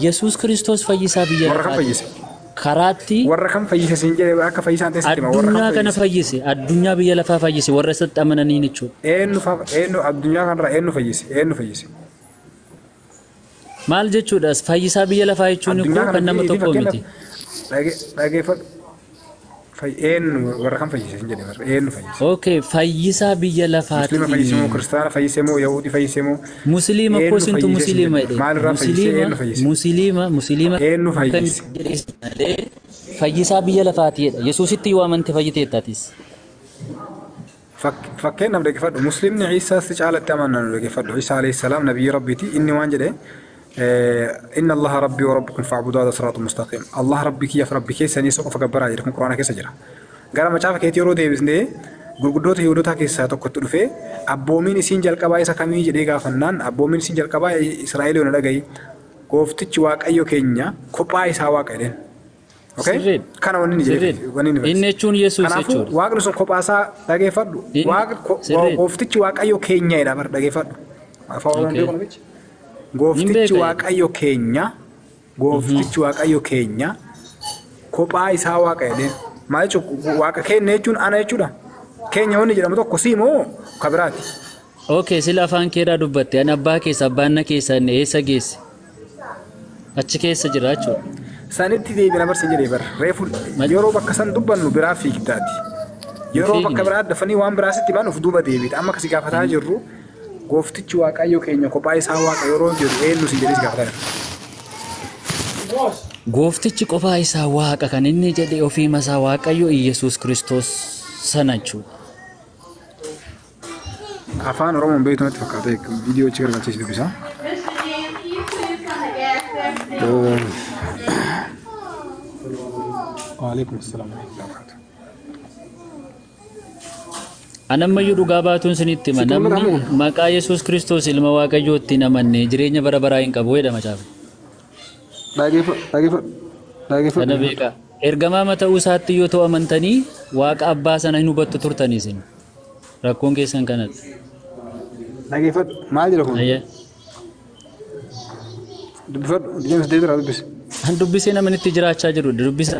Yesuus Kiristoos fayyisaa biyya lafaati. Warra kam fayyise? Karaatti warra kam fayyise siin jedhee akka fayyisaan ta'e sitti addunyaa kana fayyise addunyaa biyya lafaa fayyise warra isatti amananii jechuudha. Eenyu addunyaa kanarraa eenyu fayyise? Eenyu fayyise? Maal jechuudha fayyisaa biyya lafaa jechuun kan nama tokko miti. Dhageeffadhu. Eenyu warra kam fayyise siin jedhee eenyu fayyise? Okay, fayyisaa biyya lafaati. Musliima fayyise moo kiristaana fayyise moo yaahudii fayyise moo? Musliima ko sintu musliima jedhe. Maalirraa fayyise? Eenyu fayyise? Musliima. Eenyu fayyise? Fayyisaa biyya lafaati jedha. Yesuusitti yoo amante fayyiteettaatis. Fakkeenyaaf dhageeffadhu. Musliimni Ciisaatti caalatti amanan dhageeffadhu. Ciisaa alayhi salaam nabiyyi rabbiiti. Inni waan jedhe إن الله ربي وربكم فاعبدوا هذا صراط مستقيم. الله ربي كيف ربي كيف سني سوق فكبر عليه القرآن كيف سجرا. قال ما شاف كيتيرو ديفيس نه غرغدوت يودوتا كيف ساتو كتلو في أبومين سينجل كباي سكامي جديقا فنان أبومين سينجل كباي إسرائيل ونلاقي كوفتش واق أيو كينيا كوباي سواق إلين. أوكي؟ كان ونين جدي ونين. إنه شون يسوع سجور. واق نسون كوباسا دقي فدو. واق كوفتش واق أيو كينيا إذا بر دقي فدو. أفهم بيكون بيش. Gooftichi waaqayyo keenya kophaa isaa waaqa jedheen maal jechuun waaqa keenya jechuun ana jechuudha keenya wanni jedhamu tokko siimoo kabiraati. Okay, sila afaan keeraa dubbatte ani abbaa keessa abbaan na keessa inni eessa geesse achi keessa jira jechuudha. Sanitti deebiin abarsi jedhee bara reefu yeroo bakka san dubbannu biraa fiigdaati yeroo bakka biraa dafanii waan biraa sitti baanuuf duuba deebiidha amma kasi gaafataa jirru. Gooftichi waaqayyo keenya kophaa isaa waaqa yeroo jedhu eenyu si jedhee gaafataa jira. Gooftichi kophaa isaa waaqa kan inni jedhe ofii masaa waaqayyo Yesuus Kiristoos sana jechuudha. Afaan Oromoon beektu natti fakkaata viidiyoo achi gargalcheessi dubbisaa. Waalaikum salaam. Anammayyuu dhugaa baatuun sinitti hima namni maqaa Yesuus Kiristoos ilma waaqayyootti namanne jireenya bara baraa hin qabu jedha macaafa. Kana beekaa. Ergamaa ta'uu isaatti yoo ta'u amantanii waaqa abbaa sana hin hubattu turtanii isin. Rakkoon keessan kanatti. Dhageeffadhu maal jedha kun? Dubbifadhu James Deebiraa dubbise. An dubbisee namanitti jiraachaa jiru dubbisa.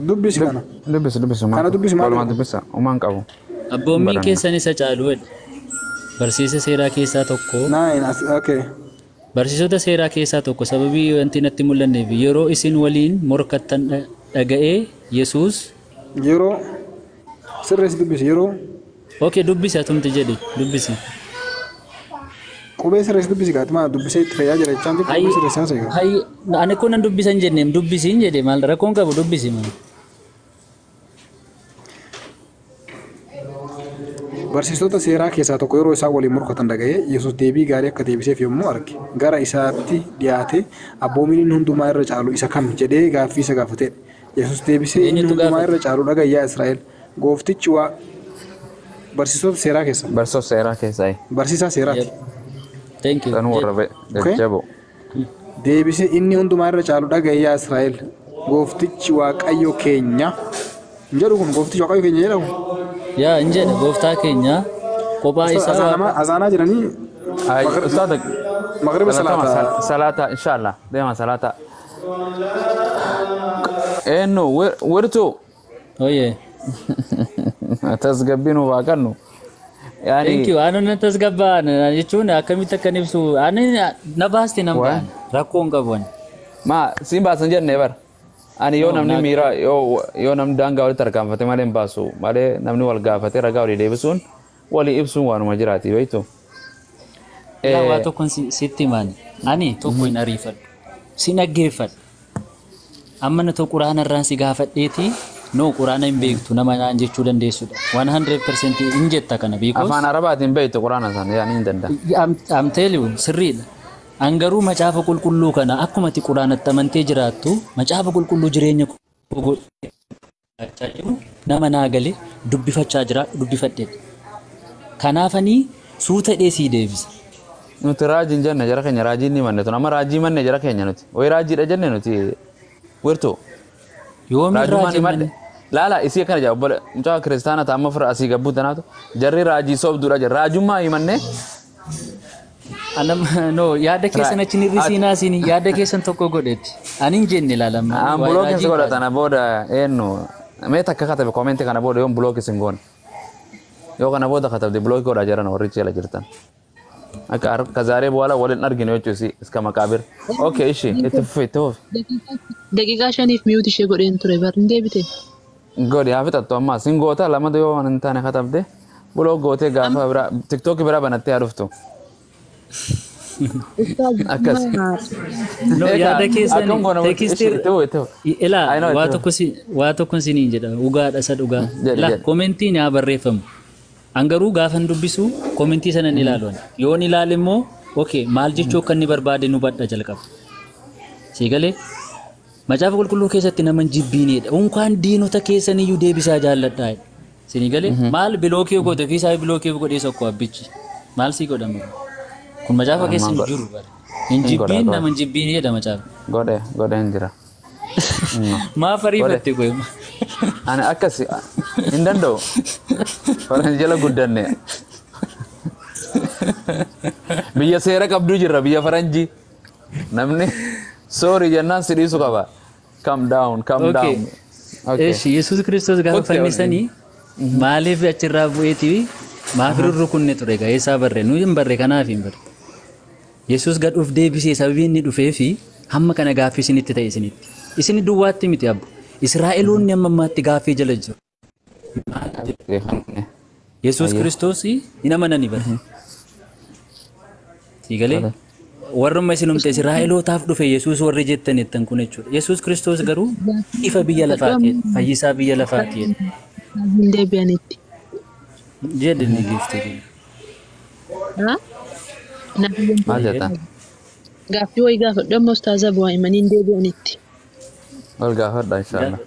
Dubbisi kana. Dubbisi kana dubbisi maal? Walumaa dubbisa uumaan qabu. Abboommiin keessan isa caalu jedha. Barsiisa seeraa keessaa tokko. Okay. Barsiisota seeraa keessaa tokko sababii wanti natti mul'anneef yeroo isin waliin morkattan dhaga'ee Yesuus yeroo sirreessi dubbisi yeroo okay dubbisi atumti jedhi dubbisi. Qubee sirreessi dubbisi gaatimaa dubbisee itti fayyaa jira jechaan qubee sirreessi haasa'e. Hayyi ani kun nan dubbisan jenneem dubbisiin jedhe maal rakkoon qabu dubbisi maal. Barsiisota seeraa keessaa tokko yeroo isaan waliin morkatan dhaga'ee Yesuus deebii gaarii akka deebiseef yommuu arge gara isaatti dhiyaate abboomiin hundumaa irra caalu isa kam jedhee gaaffii isa gaafatedha. Yesuus deebisee inni hundumaa irra caalu dhagayyaa Israa'el gooftichi waa barsiisota seeraa keessa. Barsiisota seeraa keessaa. Barsiisaa seeraati. Thank you. Kan warra jajjaboo. Deebisee inni hundumaa irra caalu dhagayyaa Israa'el gooftichi Waaqayyo keenya jedhu kun gooftichi Waaqayyo keenya jedhamu. Yaa injedha gooftaa keenya kophaa isaa azaanaa jiranii Ustaad magriba salata inshallah deema salata eno wirtu oye tasgabbinu waaqannu yani thank you anan tasgabbaan jechuun akkamitti akka ibsu ani na baasti nan baan rakkoon qaban ma simbaasan jenne bar ani yoo namni miira yoo namni daangaa walitti tarkaanfate malee hin baasu malee namni wal gaafate ragaa walii deebisuun walii ibsuun waanuma jiraati beektu. Waa tokkoon sitti maani ani tokko hin ariifadhu si dhaggeeffadhu amma na tokko quraana irraan si gaafadheeti no quraana hin beektu nama naan jechuu dandeessudha 100% hin jetta kana because afaan arabaatiin beektu quraana sana yaani hin danda'a. I'm tell you sirriidha. Angaruu macaafa qulqulluu kana akkuma ati quraanatti amantee jiraattu macaafa qulqulluu jireenya nama naa galee dubbifachaa jira dubbifadhe. Kanaafanii suuta dheesii deebisa. Nuti raajiin jenne jara keenya raajiin ni manne tun amma raajii manne jara keenya nuti wayi raajiidha jenne nuti wirtu yoomi raajii manne laala isii kana jaa obbola mucaa kiristaana ta'amma fira asii gabbuu tanaatu jarri raajii soobduudha jira raajummaa himanne anam no yaada keessan achi ni risiinaa sini yaada keessan tokko godhetti ani hin jenne laalamma an bulookin si godhatana booda eenyu mee takka katabe koomenti kana booda yoon bulooki sin goone yoo kana booda katabde bulooki godhaa jiran warri jala jirtan akka zaaree boola waliin arginu jechuusi iska maqaabir okay ishi itti fufee itti fufi daqiiqaa 5 miyuut ishee godheen ture bar hin deebite godhi haa fixattu amma sin goota lamada yoo hin taane katabde buloo gootee gaafa bira tiktook bira banattee aduftu akkas no yaada keessan tekisti ila waa tokko siniin jedha dhugaadha isa dhugaa la komentiin yaa barreeffamu angaruu gaafan dubbisu komentii sanan ilaaluun yoon ilaale immoo okay maal jechuu akka inni barbaade nu badha jalqaba siigalee macaafa qulqulluu keessatti naman jibbiinedha unkaan diinota keessaniyyuu deebisaa jaalladhaa sinigalee maal bilookii godhe fi isaa bilookii godhee sokko abbichi maal sii godhamu kun macaafa keessa hin jiru bare hin jibbiin naman jibbiinedha macaafa godhe hin jira maa fariifatte goyma ani akkas hin danda'u faran jala guddanne biyya seera qabduu jirra biyya faranjii namni sorry jennaan sidhiisu qaba calm down eeshi Yesuus Kiristoos gaafa fannisanii maaliif achirraa bu'eeti maaf rurrukunne ture gaa eessaa barre nu hin barre kanaaf hin barre Yesuus gadhuuf deebisee sababii inni dhufee fi hamma kana gaaffii isinitti ta'e isini duwwaatti miti abbu Israa'eloonni amma ammaatti gaaffii jala jiru. Yesuus Kiristoos hin amanani bare. Siigalee warrummaa isinumte Israa'elootaaf dhufe Yesuus warri jettanittan kun jechuudha. Yesuus Kiristoos garuu ifa biyya lafaati fayyisaa biyya lafaati. Hin deebi'anitti. Jedhe ni giftee. Maal jettan? Gaaffii wayii gaafadhu amma ustaaza bu'aa himanii hin deebi'anitti. Wal gaafadha inshallah.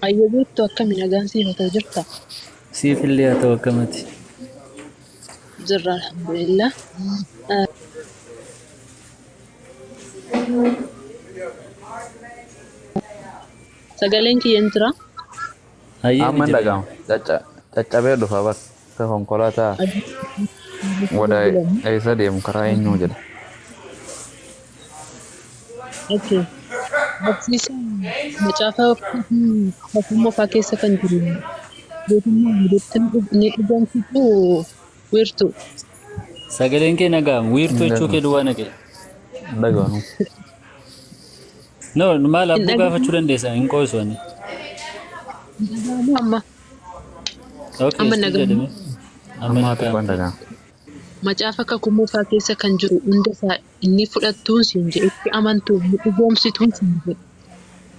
Ayyoo beektu akkamiin agarsiifatoo jirta? Siif illee haa ta'u akkamati. Jirra alhamdulillah. Sagaleen kiyyaan jira? Amma dhaga'ama. Caccabee dhufa bakka konkolaataa wada eessa deemu karaa eenyuu jedha. Okay. Barsiisa macaafa hafummaa fa'aa keessa kan jiru beekummaa ni dhugamsiisu weertu. Sagaleen kee nagaam wiirtuu jechuu kee duwwaa naqe. Dhagaanu. No, maal abbuu gaafachuu dandeessa hin qoosu ani. Amma Okay, Amma si nagamu. jedhame. Amma Ammaa tokko hin nagaam. dhagaan. macaafa kakuu moofaa keessa kan jiru hunda isaa inni fudhattuun siin jedhe itti amantuu inni dhugoomsituun siin jedhe.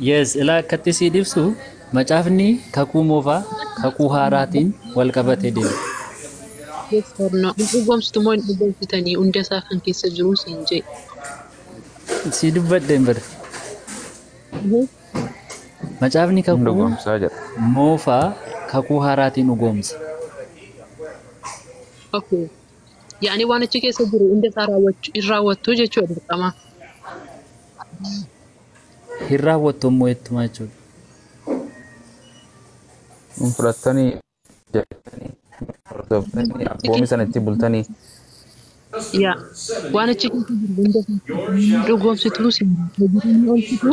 Yes, ilaa akkatti sii ibsu macaafni kakuu moofaa kakuu haaraatiin wal qabatee deema. Yes or no? Inni dhugoomsitu moo hin dhugoomsitanii hunda isaa kan keessa jiru siin jedhe. Si dubbadheen bira. Macaafni Hin kakuu dhugoomsaa jedha. moofaa kakuu haaraatiin dhugoomsa. Okay. Yaani waan achi keessa jiru hunda isaa hin raawwattu jechuudha dirqama. Hin raawwattu immoo jettumaa jechuudha. Hin fudhattanii jettanii hordoftanii abboomi sana itti bultanii Yaa waan achi keessa jiru hunda isaa dhugoomsituu siin jedhe. Hojiin oolchitu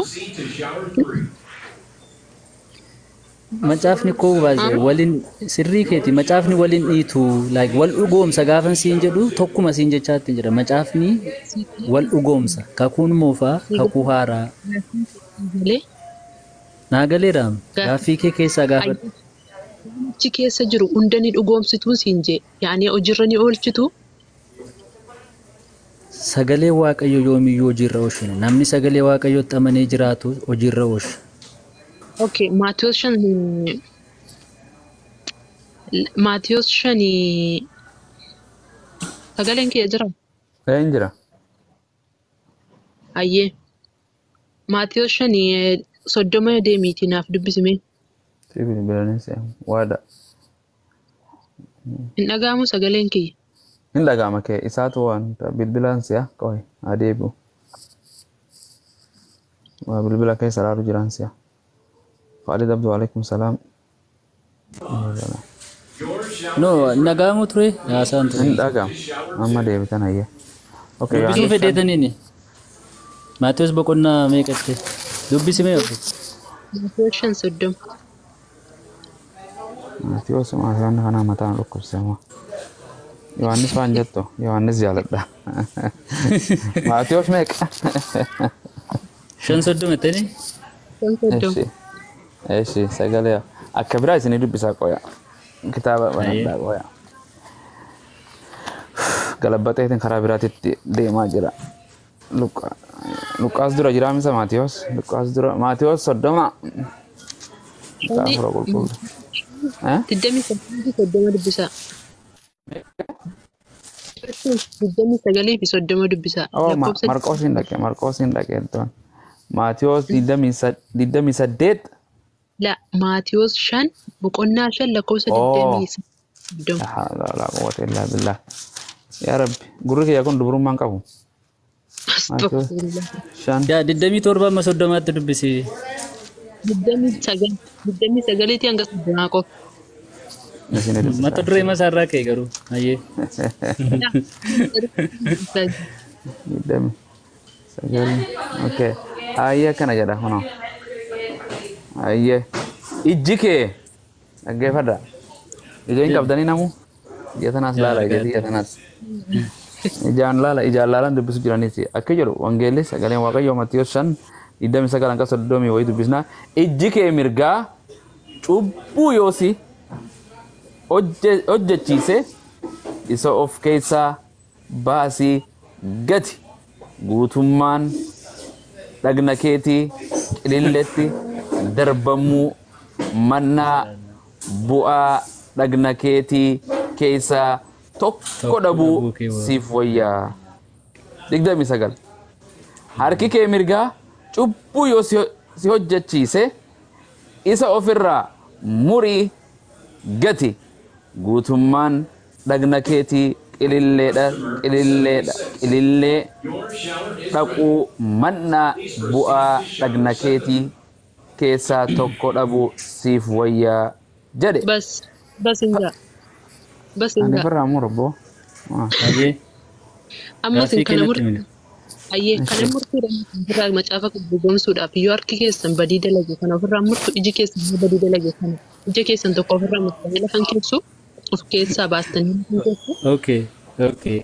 Macaafni koo baay'ee waliin sirrii keeti macaafni waliin dhiitu like wal dhugoomsa gaafan siin jedhu tokkuma siin jechaatti jira macaafni wal dhugoomsa kakuun moofaa kakuu haaraa malee naagaleeraam gaaffii kee keessaa gaafa achi keessa jiru hunda ni dhugoomsituu siin jedhe. Yaani hojiirra ni oolchitu. sagalee waaqayyo yoomiyyuu hojiirra oolchina namni sagalee waaqayyootti amanee jiraatu hojiirra oolcha. Okay, Maatiyos shanii sagaleen kee jira? hin jira. Ayyee. Maatiyos shanii 30 deemiitii naaf dubbisime. Sibiil bilaanis waada. Hin dhaga'amu sagaleen kee? Hin dhaga'ama kee isaatu wanta bilbilaan si'a qoy adeebi'u. Waa bilbila keessa ilaalu jiran si'a. Khalid Abdu alaikum salam. No nagaamu ture haasaan ture. Hin dhaga'amu. Amma deebitan hayyee. Okay, Dubbisuu fedheetaniini. Maatiyos boqonnaa meeqatte? Dubbisimee ofi. Maatiyos 30. Maatiyos maasaan kana mataan dhukkubsama. Yohaannis waan jettu Yohaannis jaaladha. Maatiyos meeqa? 5:30 ta'ini? 30. Eshi sagalee akka biraa isinii dubbisaa qoya. Kitaaba banadhaa qoya. Galabbateetiin karaa biraatitti deemaa jira. Luqqaas dura jira misa Maatiyos. Luqqaas dura Maatiyos 30. Kitaaba fura qulqulluu. 29 dubbisaa. 29 fi 30 dubbisaa. Oh, Marqoosiin dhaqee tuan. Maatiyos 28. La Maatiyos 5 boqonnaa 5 lakkoofsa 29. La quwwata illa billah. Ya Rabbi, gurri kiyya kun dubrummaan qabu. Astagfirullah. Yaa 27 amma 30tti dubbisi. 29 ti hanga 30 qofa. Mata duree masaarraa ka'e garuu. Hayyee. Okay. Ayya kana jedha kuno. Ayye. Ijji kee dhaggeeffadha. Ijaan qabdanii namu. Ija tanaas laala ija tanaas. Ijaan laalaan dubbisu jiraniiti. Akka jedhu wangeelli sagaleen waaqayyoo Maatiyos 5:29 hanga 30 wayii dubbisna. Ijji kee mirgaa cubbuu yoosi hojjechiise isa of keessaa baasii gati guutummaan dhagna keetii qililletti darbamuu mannaa bu'aa dhagna keetii keessaa tokko dhabuu siif wayyaa. 29 harki kee mirgaa cubbuu yoo si hojjechiise isa ofirraa murii gati guutummaan dhagna keetii qilillee dhaquu mannaa bu'aa dhagna keetii keessaa tokko dhabuu siif wayyaa jedhe. Bas inga. Ani birraa murabbo. Hayyee. Amma sin kana murtii. Ayyee kana murtii irraa macaafa dhugoomsuudhaaf yoo harki keessan badii dalage kana ofirraa murtu iji keessan badii dalage kana ija keessan tokko ofirraa murtanii lafan keessu of keessaa baastanii. Okay. Okay.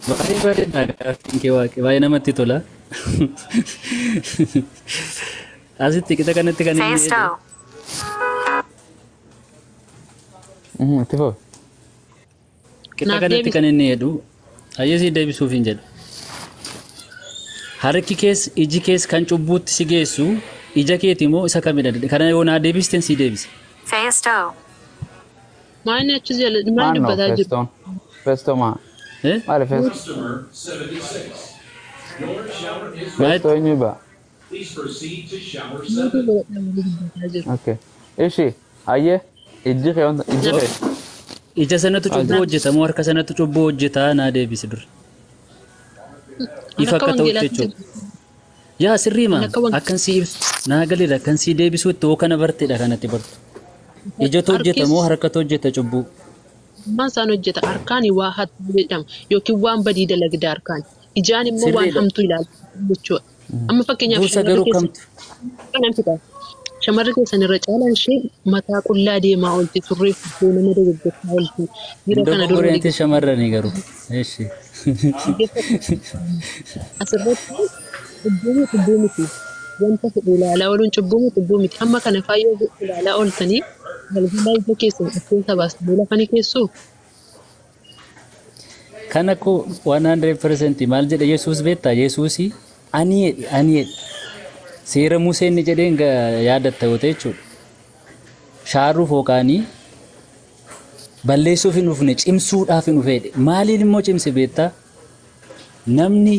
Baay'ee bareedaa gaaffiin kee waaqe baay'ee namatti tola. Asitti qixa kanatti kan inni jedhu. Itti foo. Qixa kanatti kan inni jedhu ayyasii deebisuuf hin jedhu. Harki kees iji kees kan cubbuutti si geessu ija keeti moo isa kamidha? Kana yoo naa deebisten si deebise. Maani achi jala maal dubbataa jiru? Festo maa? Maali festo? Festo eenyu baa? Okay. Ishi ayyee iji kee wanta iji kee. Ija sanatu cubbuu hojjeta moo harka sanatu cubbuu hojjeta naa deebisi dur. Ifa akka ta'utti jechuudha. Yaa sirrii maa akkan si ibsu naa galidha akkan si deebisuu itti hoo kana barteedha kanatti bartu. Ijatu hojjeta moo harkatu hojjeta cubbuu? Maan isaan hojjeta harkaan waa hattuu jedhama yookiin waan badii dalagda harkaan. Ijaan immoo waan hamtuu ilaala jechuudha. Amma fakkeenyaaf Dursa garuu kamtu? Shamarri keessan irra caalaan ishee mataa qullaa deemaa oolti surree fuddoo nama dogoggortaa oolti. Dogoggoreentis shamarranii garuu. Eeshi. Asirratti cubbuu miti. Wanta fedhu ilaalaa ooluun cubbuu miti. Amma kana faayyoo ilaalaa ooltanii galgalaa ija keessan akkeensa baastanii lafanii keessuu. Kana koo 100% maal jedha Yesuus beektaa? Yesuusii ani seera Museen ni jedheen yaadatta yoo ta'e jechuudha. Shaaruuf yookaanii balleessuuf hin dhufne cimsuudhaaf hin dhufeedhe. Maaliin immoo cimse beektaa? Namni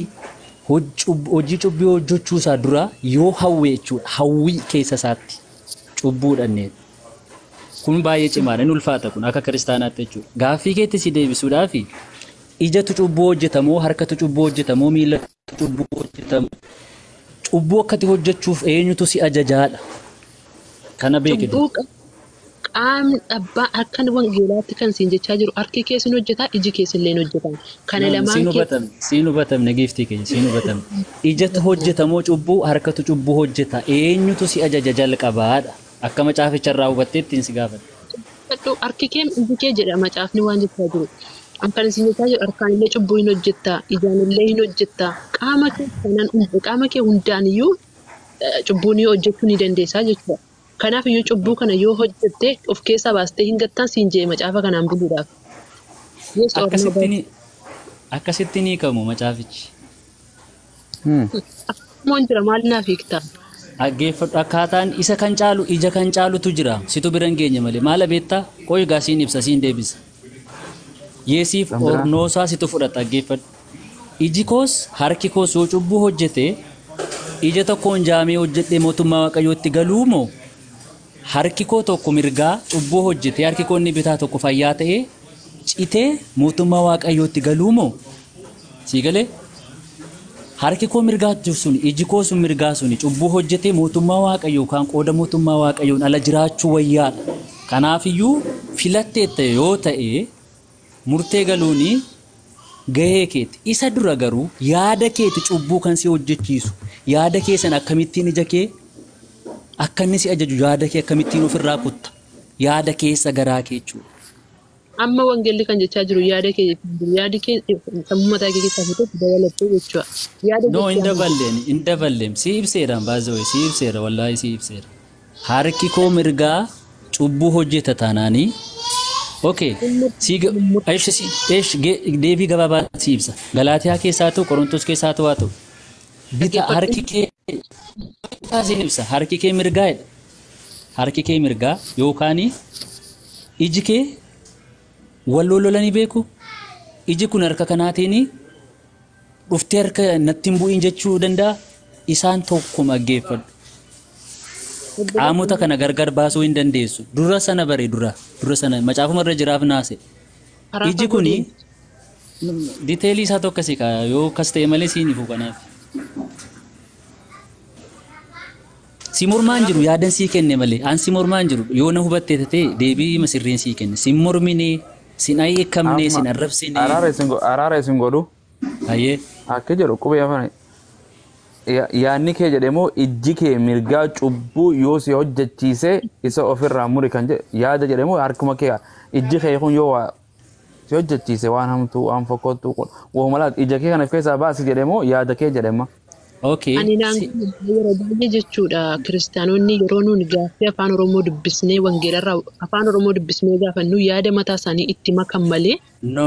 hojii cubbii hojjechuusaa dura yoo hawwe jechuudha. Hawwii keessa isaatti cubbuudhaan kun baay'ee cimaadha. Inni ulfaata kun akka kiristaanaatti jechuudha. Gaaffii keetti si deebisuudhaaf ijatu cubbuu hojjetamoo harkatu cubbuu hojjetamoo miilatu cubbuu hojjetamoo cubbuu akkati hojjechuuf eenyutu si ajajaadha. Kana beekitu. Qaamni abbaa akkan wangeelaatti kan siin jechaa jiru harki keessin hojjetaa iji keessillee hojjetan. Kana lamaan siin hubatamne giiftii keenya siin hubatamne. Ijatu hojjetamoo cubbuu harkatu cubbuu hojjeta eenyutu si ajaja jalqabaadha. Akka macaaficharraa hubatteetti hin si gaafadhu. Harki kee iji kee jedha macaafni waan jechaa jiru. Amkan isin jechaa jiru harkaanillee cubbuu hin hojjettaa ijaanillee hin hojjettaa qaama kee hundaaniyyuu cubbuu ni hojjechuu ni dandeessaa jechuudha. Kanaaf iyyuu cubbuu kana yoo hojjettee of keessaa baastee hin gattaan siin jee macaafa kanaan buluudhaaf. Akkasitti ni hiikamu macaafichi. Akkasumaan jira maal naaf hiiktaa? Dhaggeeffadhu akkaataan isa kan caalu ija kan caalutu jira situ bira hin geenye malee maala beektaa qoy gaa siin ibsa siin deebisa. Yeesiif ornoosaa situ fudhata dhaggeeffadhu. Iji koos harki koos yoo cubbuu hojjete ija tokkoon jaamee hojjedhee mootummaa waaqayyootti galuu moo harki koo tokko mirgaa cubbuu hojjete harki koo inni bitaa tokko fayyaa ta'ee citee mootummaa waaqayyootti galuu moo sii galee harki koo mirgaa sun iji koo sun mirgaa sun cubbuu hojjete mootummaa waaqayyoo kan qooda mootummaa waaqayyoon ala jiraachuu wayyaadha. Kanaafiyyuu filatteetta yoo ta'e murtee galuuni gahee keeti isa dura garuu yaada keeti cubbuu kan si hojjechiisu yaada keessan akkamittiin ija kee akka inni si ajaju yaada kee akkamittiin ofirraa kutta yaada keessa garaa kee jechuudha. Amma wangeelli kan jechaa jiru yaada kee yaadi kee sammuu mataa kee keessaa fudhatu dabalattee jechuudha. No hin daballeem si ibseeraan baazawee si ibseera wallaahi si ibseera. Harki koo mirgaa cubbuu hojjeta taanaanii okay deebii gabaabaa si ibsa. Galaatiyaa keessaa ta'u Qorontos keessaa ta'u haa ta'u. Bita harki kee siin ibsa harki kee mirgaadha. Harki kee mirgaa yookaan iji kee wal lolanii beeku. Iji kun harka kanaatiin dhuftee harka natti hin bu'iin jechuu danda'a. Isaan tokkuma dhaggeeffadhu. Qaamota kana gargar baasuu hin dandeessu. Dura sana bare dura sana macaafuma irra jiraaf naase. Iji kuni diteelii isaa tokko si kaa yoo kas ta'e malee siin ifu kanaaf. Si mormaan jiru yaadan sii kenne malee aan si mormaan jiru yoo na hubattee ta'e deebii masirreen sii kenne. Si mormine sin ayyeekamne sin arrabsine. Araara isin godhu. Ayyee. Akka jedhu qubee afaan. Yaanni kee jedhamoo ijji kee mirgaa cubbuu yoo si hojjechiise isa ofirraa muri kan jedhe yaada jedhamoo harkuma kee ijji kee kun yoo si hojjechiise waan hamtuu waan fokkottuu wahuma laata ija kee kana keessaa baasi jedhemoo yaada kee jedhema. Okay. Ani yeroo baay'ee jechuudha kiristaanonni yeroo nuun gaaffii afaan Oromoo dubbisnee wangeelarraa afaan Oromoo dubbisnee gaafannu yaada mataa isaanii itti makan malee. No.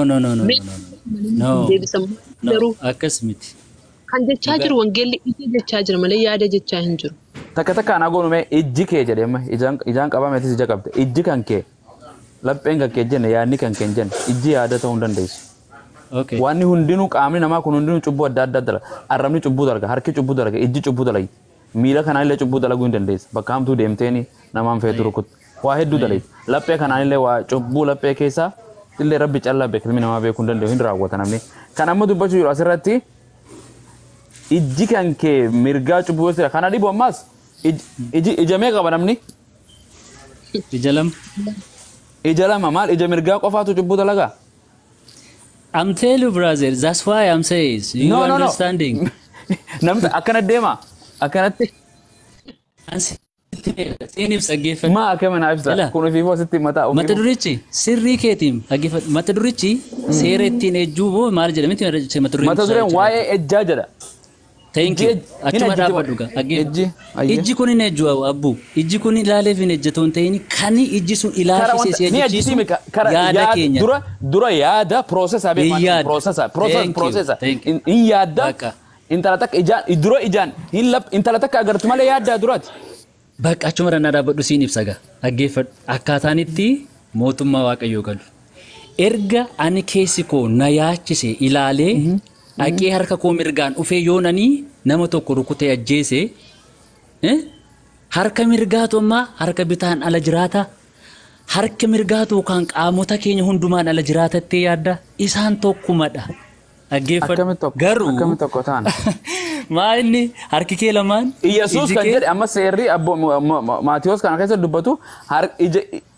Akkas miti. Kan jechaa jiru wangeelli ija jechaa jira malee yaada jechaa hin jiru. Takka takkaan agoonumee ijji kee jedhema ijaan qabameetis ija qabde ijji kan kee lapheen kan kee jenne yaadni kan kee jenne ijji yaada ta'uu hin dandeessu. Okay. Wanni hundinuu qaamni namaa kun hundinuu cubbuu adda addaa dalaga. Arrabni cubbuu dalaga, harki cubbuu dalaga, ijji cubbuu dalaga. Miila kanaallee cubbuu dalaguu hin dandeessa. Bakka hamtuu deemteeni namaan feetu rukut. Waa hedduu dalaga. Laphee kanaallee waa cubbuu laphee keessaa illee rabbi callaa beeku ilmi namaa beekuu hin danda'u hin raawwata namni. Kan amma dubbachuu jiru asirratti ijji kan kee mirgaa cubbuu jira. Kana dhibu ammas ija mee qaba namni? Ija lama. Ija lama maal ija mirgaa qofaatu cubbuu dalagaa? I'm telling you, brother. That's why I'm saying. You understanding? Namni akkana deema. Akkanatti. Siiniif dhaggeeffatu. Maa akkama naaf ibsa. Kun ofii foositti mataa ofii. Mata durichi sirrii keetiin dhaggeeffatu. Mata durichi seera ittiin ejjuu moo maal jedhamti mata durichi? Mata dureen waa'ee ejjaa jedha. Thank you. Achuma dhaabbadhu gaa. Ijji kun hin ejju abbu. Ijji kun ilaaleef hin ejjatoon ta'in kan ijji sun ilaalchisee si ejjichiisu yaada keenya. Dura yaada processa beekama. Processa. In yaada. Intala takka ijaan dura ijaan hin lap intala takka agartu malee yaada duraati. Bakka achuma irra dhaabbadhu siin ibsa gaa. Dhaggeeffadhu. Akkaataan itti mootummaa Waaqayyoo galu. Erga ani keessi koo na yaachise ilaalee Dhaqee harka koo mirgaan dhufee yoonanii nama tokko rukutee ajjeese harka mirgaatu ammaa harka bitaan ala jiraata harka mirgaatu kan qaamota keenya hundumaan ala jiraatattee yaadda isaan tokkumadha. Dhaggeeffadhu garuu akkamitti tokko ta'an. Maa inni harki kee lamaan Iyesuus kan jedhe amma seerri Maatiyos kana keessa dubbatu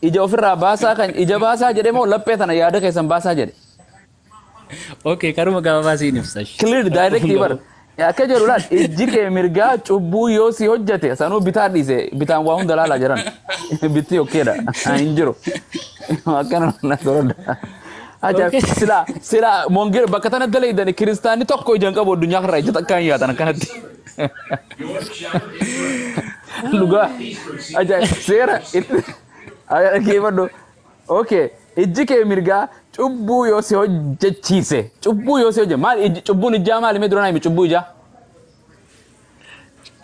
ija ofirraa baasaa kan ija baasaa jedhe moo laphee tana yaada keessan baasaa jedhe. Okay, karuma gabaabaa siin ibsa. Clear directly bar. Akka jedhu laal ijji kee mirgaa cubbuu yoo si hojjete sanuu bitaa dhiise bitaan waa hunda laalaa jiran. Bitti okkeedha. Hin jiru. Akkana na sorodha. Ajaa'ib. Sila mongir bakka tana daleeydani kiristaanni tokko ijaan qabu addunyaa kanarraa ija takkaan yaatan akkanatti. Lugaa. Ajaa'ib. Seera. Dhaggeeffadhu. Okay. Ijji kee mirgaa cubbuu yoo si hojjechiise cubbuu yoo si hojjete maal cubbuun ijaa maali mee duraan himi cubbuu ijaa?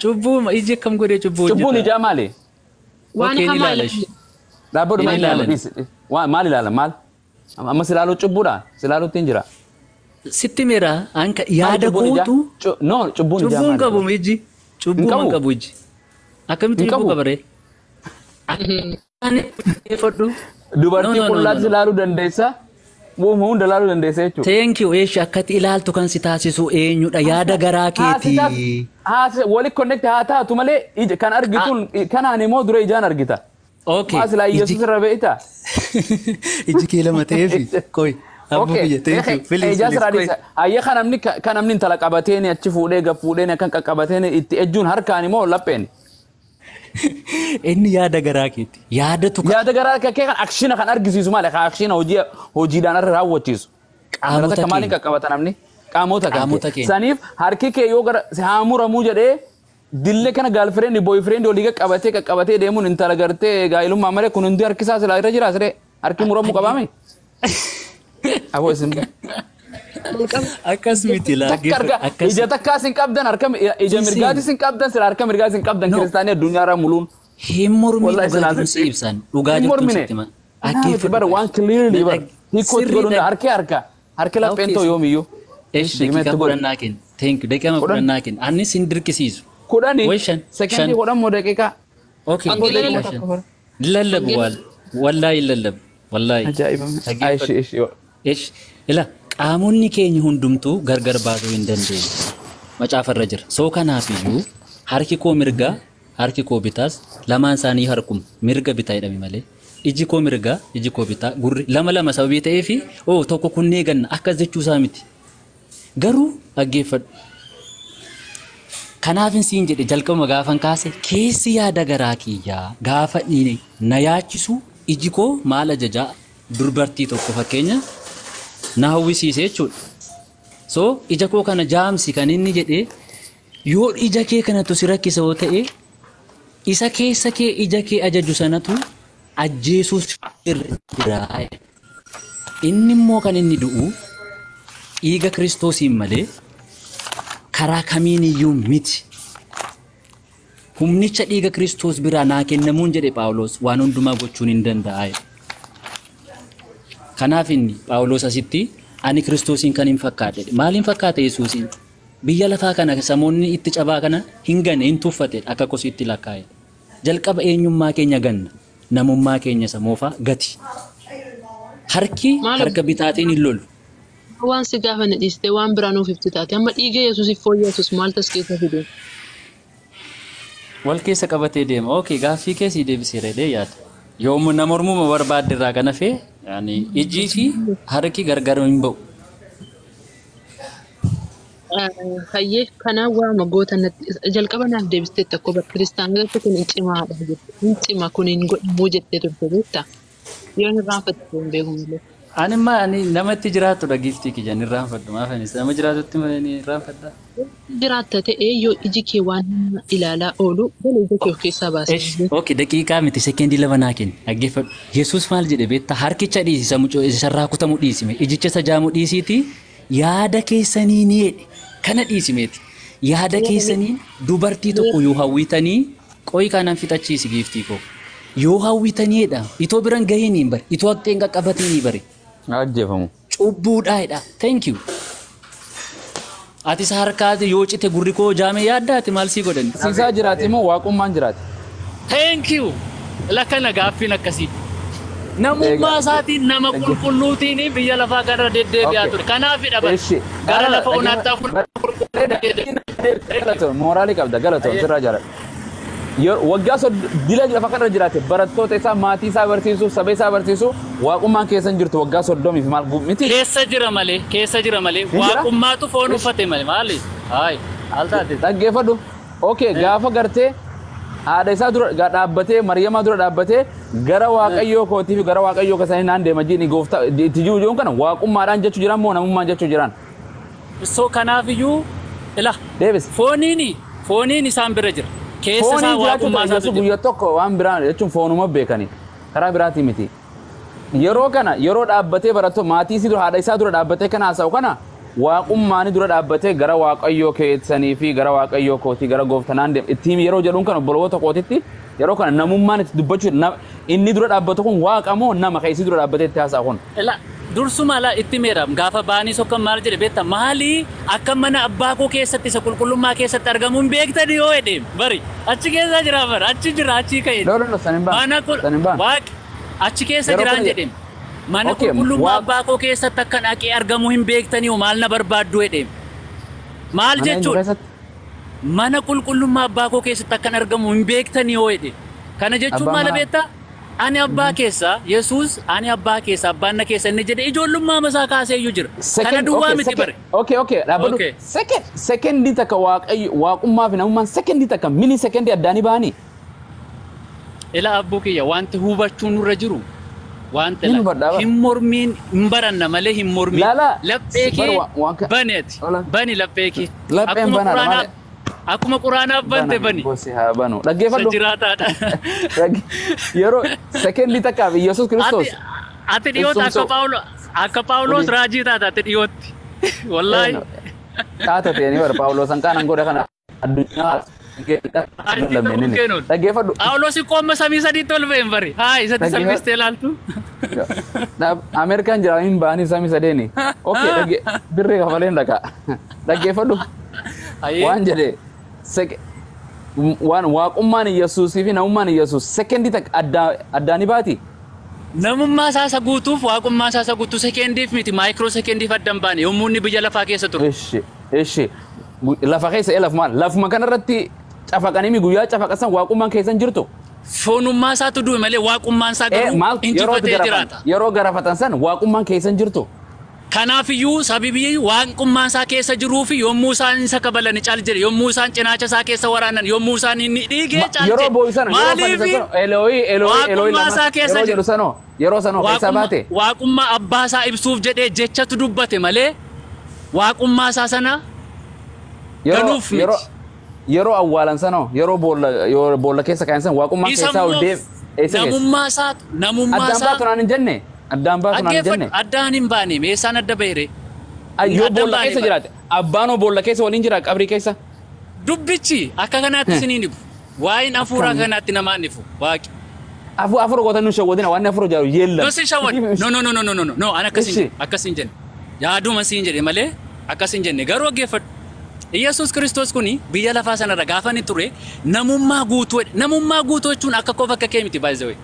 Cubbuu iji akkam godhee cubbuu hojjeta? Cubbuun ijaa maali? Waan hamaa ilaala. Dhaabbadhu maal ilaalan? Maal ilaalan maal? Amma silaaluu cubbuudha silaaluutti hin jira. Sitti meera anka yaada gootu. No cubbuun ijaa maali? Cubbuun qabu iji. Cubbuun qabu iji. Akkamitti cubbuu qabaree? Ani fodhu. Dubartii qullaatti ilaaluu dandeessa? Uumama hunda ilaaluu dandeessa jechuudha. Thank you. Eesh akkatti ilaaltu kan si taasisu eenyudha yaada garaa keetii. Wali connect haa taatu malee kan argituun kanaan immoo dura ijaan argita. Okay. Maas ilaa Iyesuus irra beektaa? Iji kee lama ta'eefi. Koi. Abbo biyya. Thank you. Please. Hayya kan namni intala qabateen achi fuudhee gaffuudheen kan qaqqabateen itti ejjuun harkaan immoo lapheen. Inni yaada garaa keeti. Yaada garaa kee kan akshina kan argisiisu maali? Kan akshina hojiidhaan irra raawwachiisu. Qaamota keenya. Maaliin qaqqabata namni? Qaamota keenya. Saniif harki kee yoo gara haamuramuu jedhee dillee kana gaalfireendi booyfireendi olii qaqqabatee deemuun intala gartee gaa'ilummaa malee kun hundi harkisaa silaa irra jiraas ree harki muramuu qabaame. Aboo isin. Akkas miti laa. Ija takkaas hin qabdan ija mirgaatis hin qabdan sila harka mirgaas hin qabdan kiristaanii addunyaa irraa muluun. Hin mormii dhugaa si ibsan dhugaa jirtu sitti ma. Akkiitti bara waan clearly bara hiikootti godhuun harki lapheen ta'u yoomiyyuu. Daqiiqa kudhannaa kenna. Thank you. Daqiiqa kudhannaa kenna. Anni sin dirqisiisu. Kudhanii sekendii kudhan moo daqiiqaa. Okay. Lallabu wallaahi lallabu. Wallaahi. Ajaa'iba. Ila qaamonni keenya hundumtuu gargar baasuu hin dandeenye. Macaafarra jira. Soo kanaafiyyuu harki koo mirgaa harki koo bitaas lamaan isaanii harkuma mirga bitaa jedhame malee. Iji koo mirgaa iji koo bitaa gurri lama sababii ta'eefi tokko kunnee ganna akkas jechuusaa miti. Garuu dhaggeeffadhu. Kanaafin siin jedhe jalqabuma gaafan kaase keessi yaada garaa kiyyaa gaafa na yaachisu iji koo maal ajajaa dubartii tokko fakkeenya na hawwisiise jechuudha. So ija koo kana jaamsi kan inni jedhee yoo ija kee kanatu si rakkisa yoo ta'e isa keessa kee ija kee ajaju sanatu ajjeesuus irra jira. Inni immoo kan inni du'u dhiiga Kiristoosiin malee karaa kamiin iyyuu miti. Humnicha dhiiga Kiristoos biraa naa kennamuun jedhe Phaawulos waan hundumaa gochuun hin danda'a. Kanaaf inni Phaawulos asitti ani Kiristoosiin kan hin fakkaadhe. Maaliin fakkaate Yesuusiin? Biyya lafaa kana samoonni itti cabaa kana hin gane hin tuffate akka kosiitti lakkaa'e. Jalqaba eenyummaa keenya ganna. Namummaa keenya samoofaa gati. Harki harka bitaatiin hin lolu. Waan si gaafa na dhiiste waan biraa nuuf ibsi taate amma dhiiga Yesuusiif fooyyee Yesuus maal tas keessa fide? Wal keessa qabatee deema. Okay, gaaffii keessi deebisee dee yaada. Yoomuu nama mormuma barbaadde irraa kana fee ijii fi harki gargar hin ba'u. Hayyee kanaan waama goota jalqaba naaf deebistee tokko kiristaanota kun hin cimaadha jette. Hin cima kun hin godhamuu jettee turte beektaa? Yoo hin raanfattu hin beeku malee. Ani namatti jiraatudha giiftii kiyya hin raanfadhu maafanis nama jiraatutti hin raanfadha. Jiraatta ta'ee yoo iji kee waan ilaalaa oolu gara ija kee of keessaa baasa. Okay, daqiiqaa miti sekeendii lama naa kenni dhaggeeffadhu. Yesuus maal jedhe beektaa harkicha dhiisi isarraa kutamu dhiisime ijicha sajaamu dhiisiiti yaada keessanii ni jedhe kana dhiisimeeti. Yaada keessanii dubartii tokko yoo hawwitanii qoyi kanaan fixachiisi giiftii koo. Yoo hawwitaniidha itoo biran gaheen hin bari itoo haqxeen qaqqabateen hin bari. Ajjeefamu. Cubbuudhaadha. Thank you. Ati isa harkaati yoo cite gurri koo jaame yaaddaati maal sii godhani? Siisaa jiraati moo waaqummaan jiraati? Thank you. Lakkana gaaffiin akkasii. Namummaa isaatiin nama qulqulluutiin biyya lafaa kanarra deddeebi'aa ture. Kanaafidha bara. Gara lafa onaatti Galatoon mooraalii qabda galatoon sirraa jaalladha. Waggaa dila lafa kanarra jiraate barattoota isaa maatii isaa barsiisuu saba isaa barsiisuu waaqummaan keessa jirtu waggaa 30 fi maal miti. Keessa jira malee waaqummaatu foon uffate malee maali? Hayi altaate. Dhaggeeffadhu. Okay gaafa gartee haadha isaa dura dhaabbatee Maryamaa dura dhaabbatee gara waaqayyoo kootii fi gara waaqayyoo kasanii naan deema jiini gooftaa itti jiruun kana waaqummaadhaan jechuu jiran moo namummaan jechuu jiran? So kanaafiyyuu ila deebis. Fooniin isaan bira jira. Keessa isaa waaqummaa isaatu jira. Guyyaa tokko waan biraan jechuun foonuma beekanii karaa biraatii miti. Yeroo kana yeroo dhaabbatee barattoota maatii isii dura haadha isaa dura dhaabbatee kana haasa'u kana waaqummaani dura dhaabbatee gara waaqayyoo keessanii fi gara waaqayyoo kootii gara gooftanaan deema ittiin yeroo jedhuun kana obboloota kootitti yeroo kana namummaan itti dubbachuu inni dura dhaabbatu kun waaqa moo nama keessi dura dhaabbatee itti haasa'u kun. Dursuma ala itti meeram gaafa baanii sokka maal jedhe beektaa maali akka mana abbaa koo keessatti isa qulqullummaa keessatti argamuun beektani yoo jedheem bari achi keessa jira bara achi jira achi ka'e. Mana waaqi achi keessa jiraan jedheem mana qulqullummaa abbaa koo keessatti akka dhaqee argamuu hin beektani yoo maal na barbaaddu jedheem. Maal jechuudha mana qulqullummaa abbaa koo keessatti akka argamu hin beektani yoo jedhe kana jechuun maal beektaa? Ani abbaa keessa Yesuus ani abbaa keessa abbaan na keessa inni jedhe ijoollummaa masaa kaasee iyyuu jira. Kana duwwaa miti bare. Okay dhaabadhu. Secondii takka waaqummaa fi namummaan secondii takka mini secondii addaanii bahanii. Ila abbuu kiyya wanti hubachuun nurra jiru wanta hin mormiin hin baranna malee hin mormiin. Laphee kee baneeti. Bani laphee kee. Lapheen banaa malee. Akkuma quraanaaf bante bani. Banu. Dhaggeeffadhu. Jiraataadha. Yeroo sekeendii takkaaf Yesuus Kiristoos. Ati dhiyootti akka Phaawulos raajii taata ati dhiyootti. Wallaahi. Taata ta'anii bara Phaawulos hanqaan godha kana addunyaa. Dhaggeeffadhu. Phaawulos qooma samii sadiitti ol ba'een bari. Haa isatti salphistee ilaaltu. Ameerikaan jira hin ba'anii samii sadeeni. Okay birree kafaleen dhaqa. Dhaggeeffadhu. Waan jedhe waan waaqummaan Yesuusii fi namummaan Yesuus sekendii takka addaanii baati. Namummaa isaa guutuuf waaqummaa isaa guutuu sekendiif miti maayikiroo sekendiif addan baane yommuu inni biyya lafaa keessa ture. Eshi lafa keessa elaf maal lafuma kanarratti cafaqanii guyyaa cafaqasan waaqummaan keessan jirtu. Foonummaa isaatu du'e malee waaqummaan isaa garuu injifatee jiraata. Yeroo garafatan san waaqummaan keessan jirtu. Kanaafiyyuu sababii waan qummaan isaa keessa jiruu fi yommuu isaan isa kabalan caal jedhe yommuu isaan cinaacha isaa keessa waraanan yommuu isaan inni dhiigee caal jedhe. Yeroo boo'isan Elooyi isaa keessa jiru yeroo sanoo keessa baate. Waaqummaa abbaa isaa ibsuuf jedhee jechatu dubbate malee waaqummaa isaa sana galuuf miti. Yeroo awwaalan sanoo yeroo boolla keessa kaayan san waaqummaa keessaa ol deem. Namummaa isaa addaan baatu naan hin jenne. Addaan baatu naan hin jenne. Addaan hin baane meeshaan adda bahire. Yoo boolla keessa jiraate abbaanoo boolla keessa waliin jira qabrii keessa. Dubbichi akka kanaatti isiniin ifu. Waa'een hafuura kanaatti namaan ifu waaqi. Afur gootan nu shawwadina waan afur jaaru yeella. No si shawwad. No an akkasin jenne. Yaaduma siin jedhe malee akkasin jenne garuu dhaggeeffadhu. Yesus Kristos kuni biyya lafaa sanarra gaafa inni ture namummaa guutuu jechuun akka qofa akka kee miti baay'ee.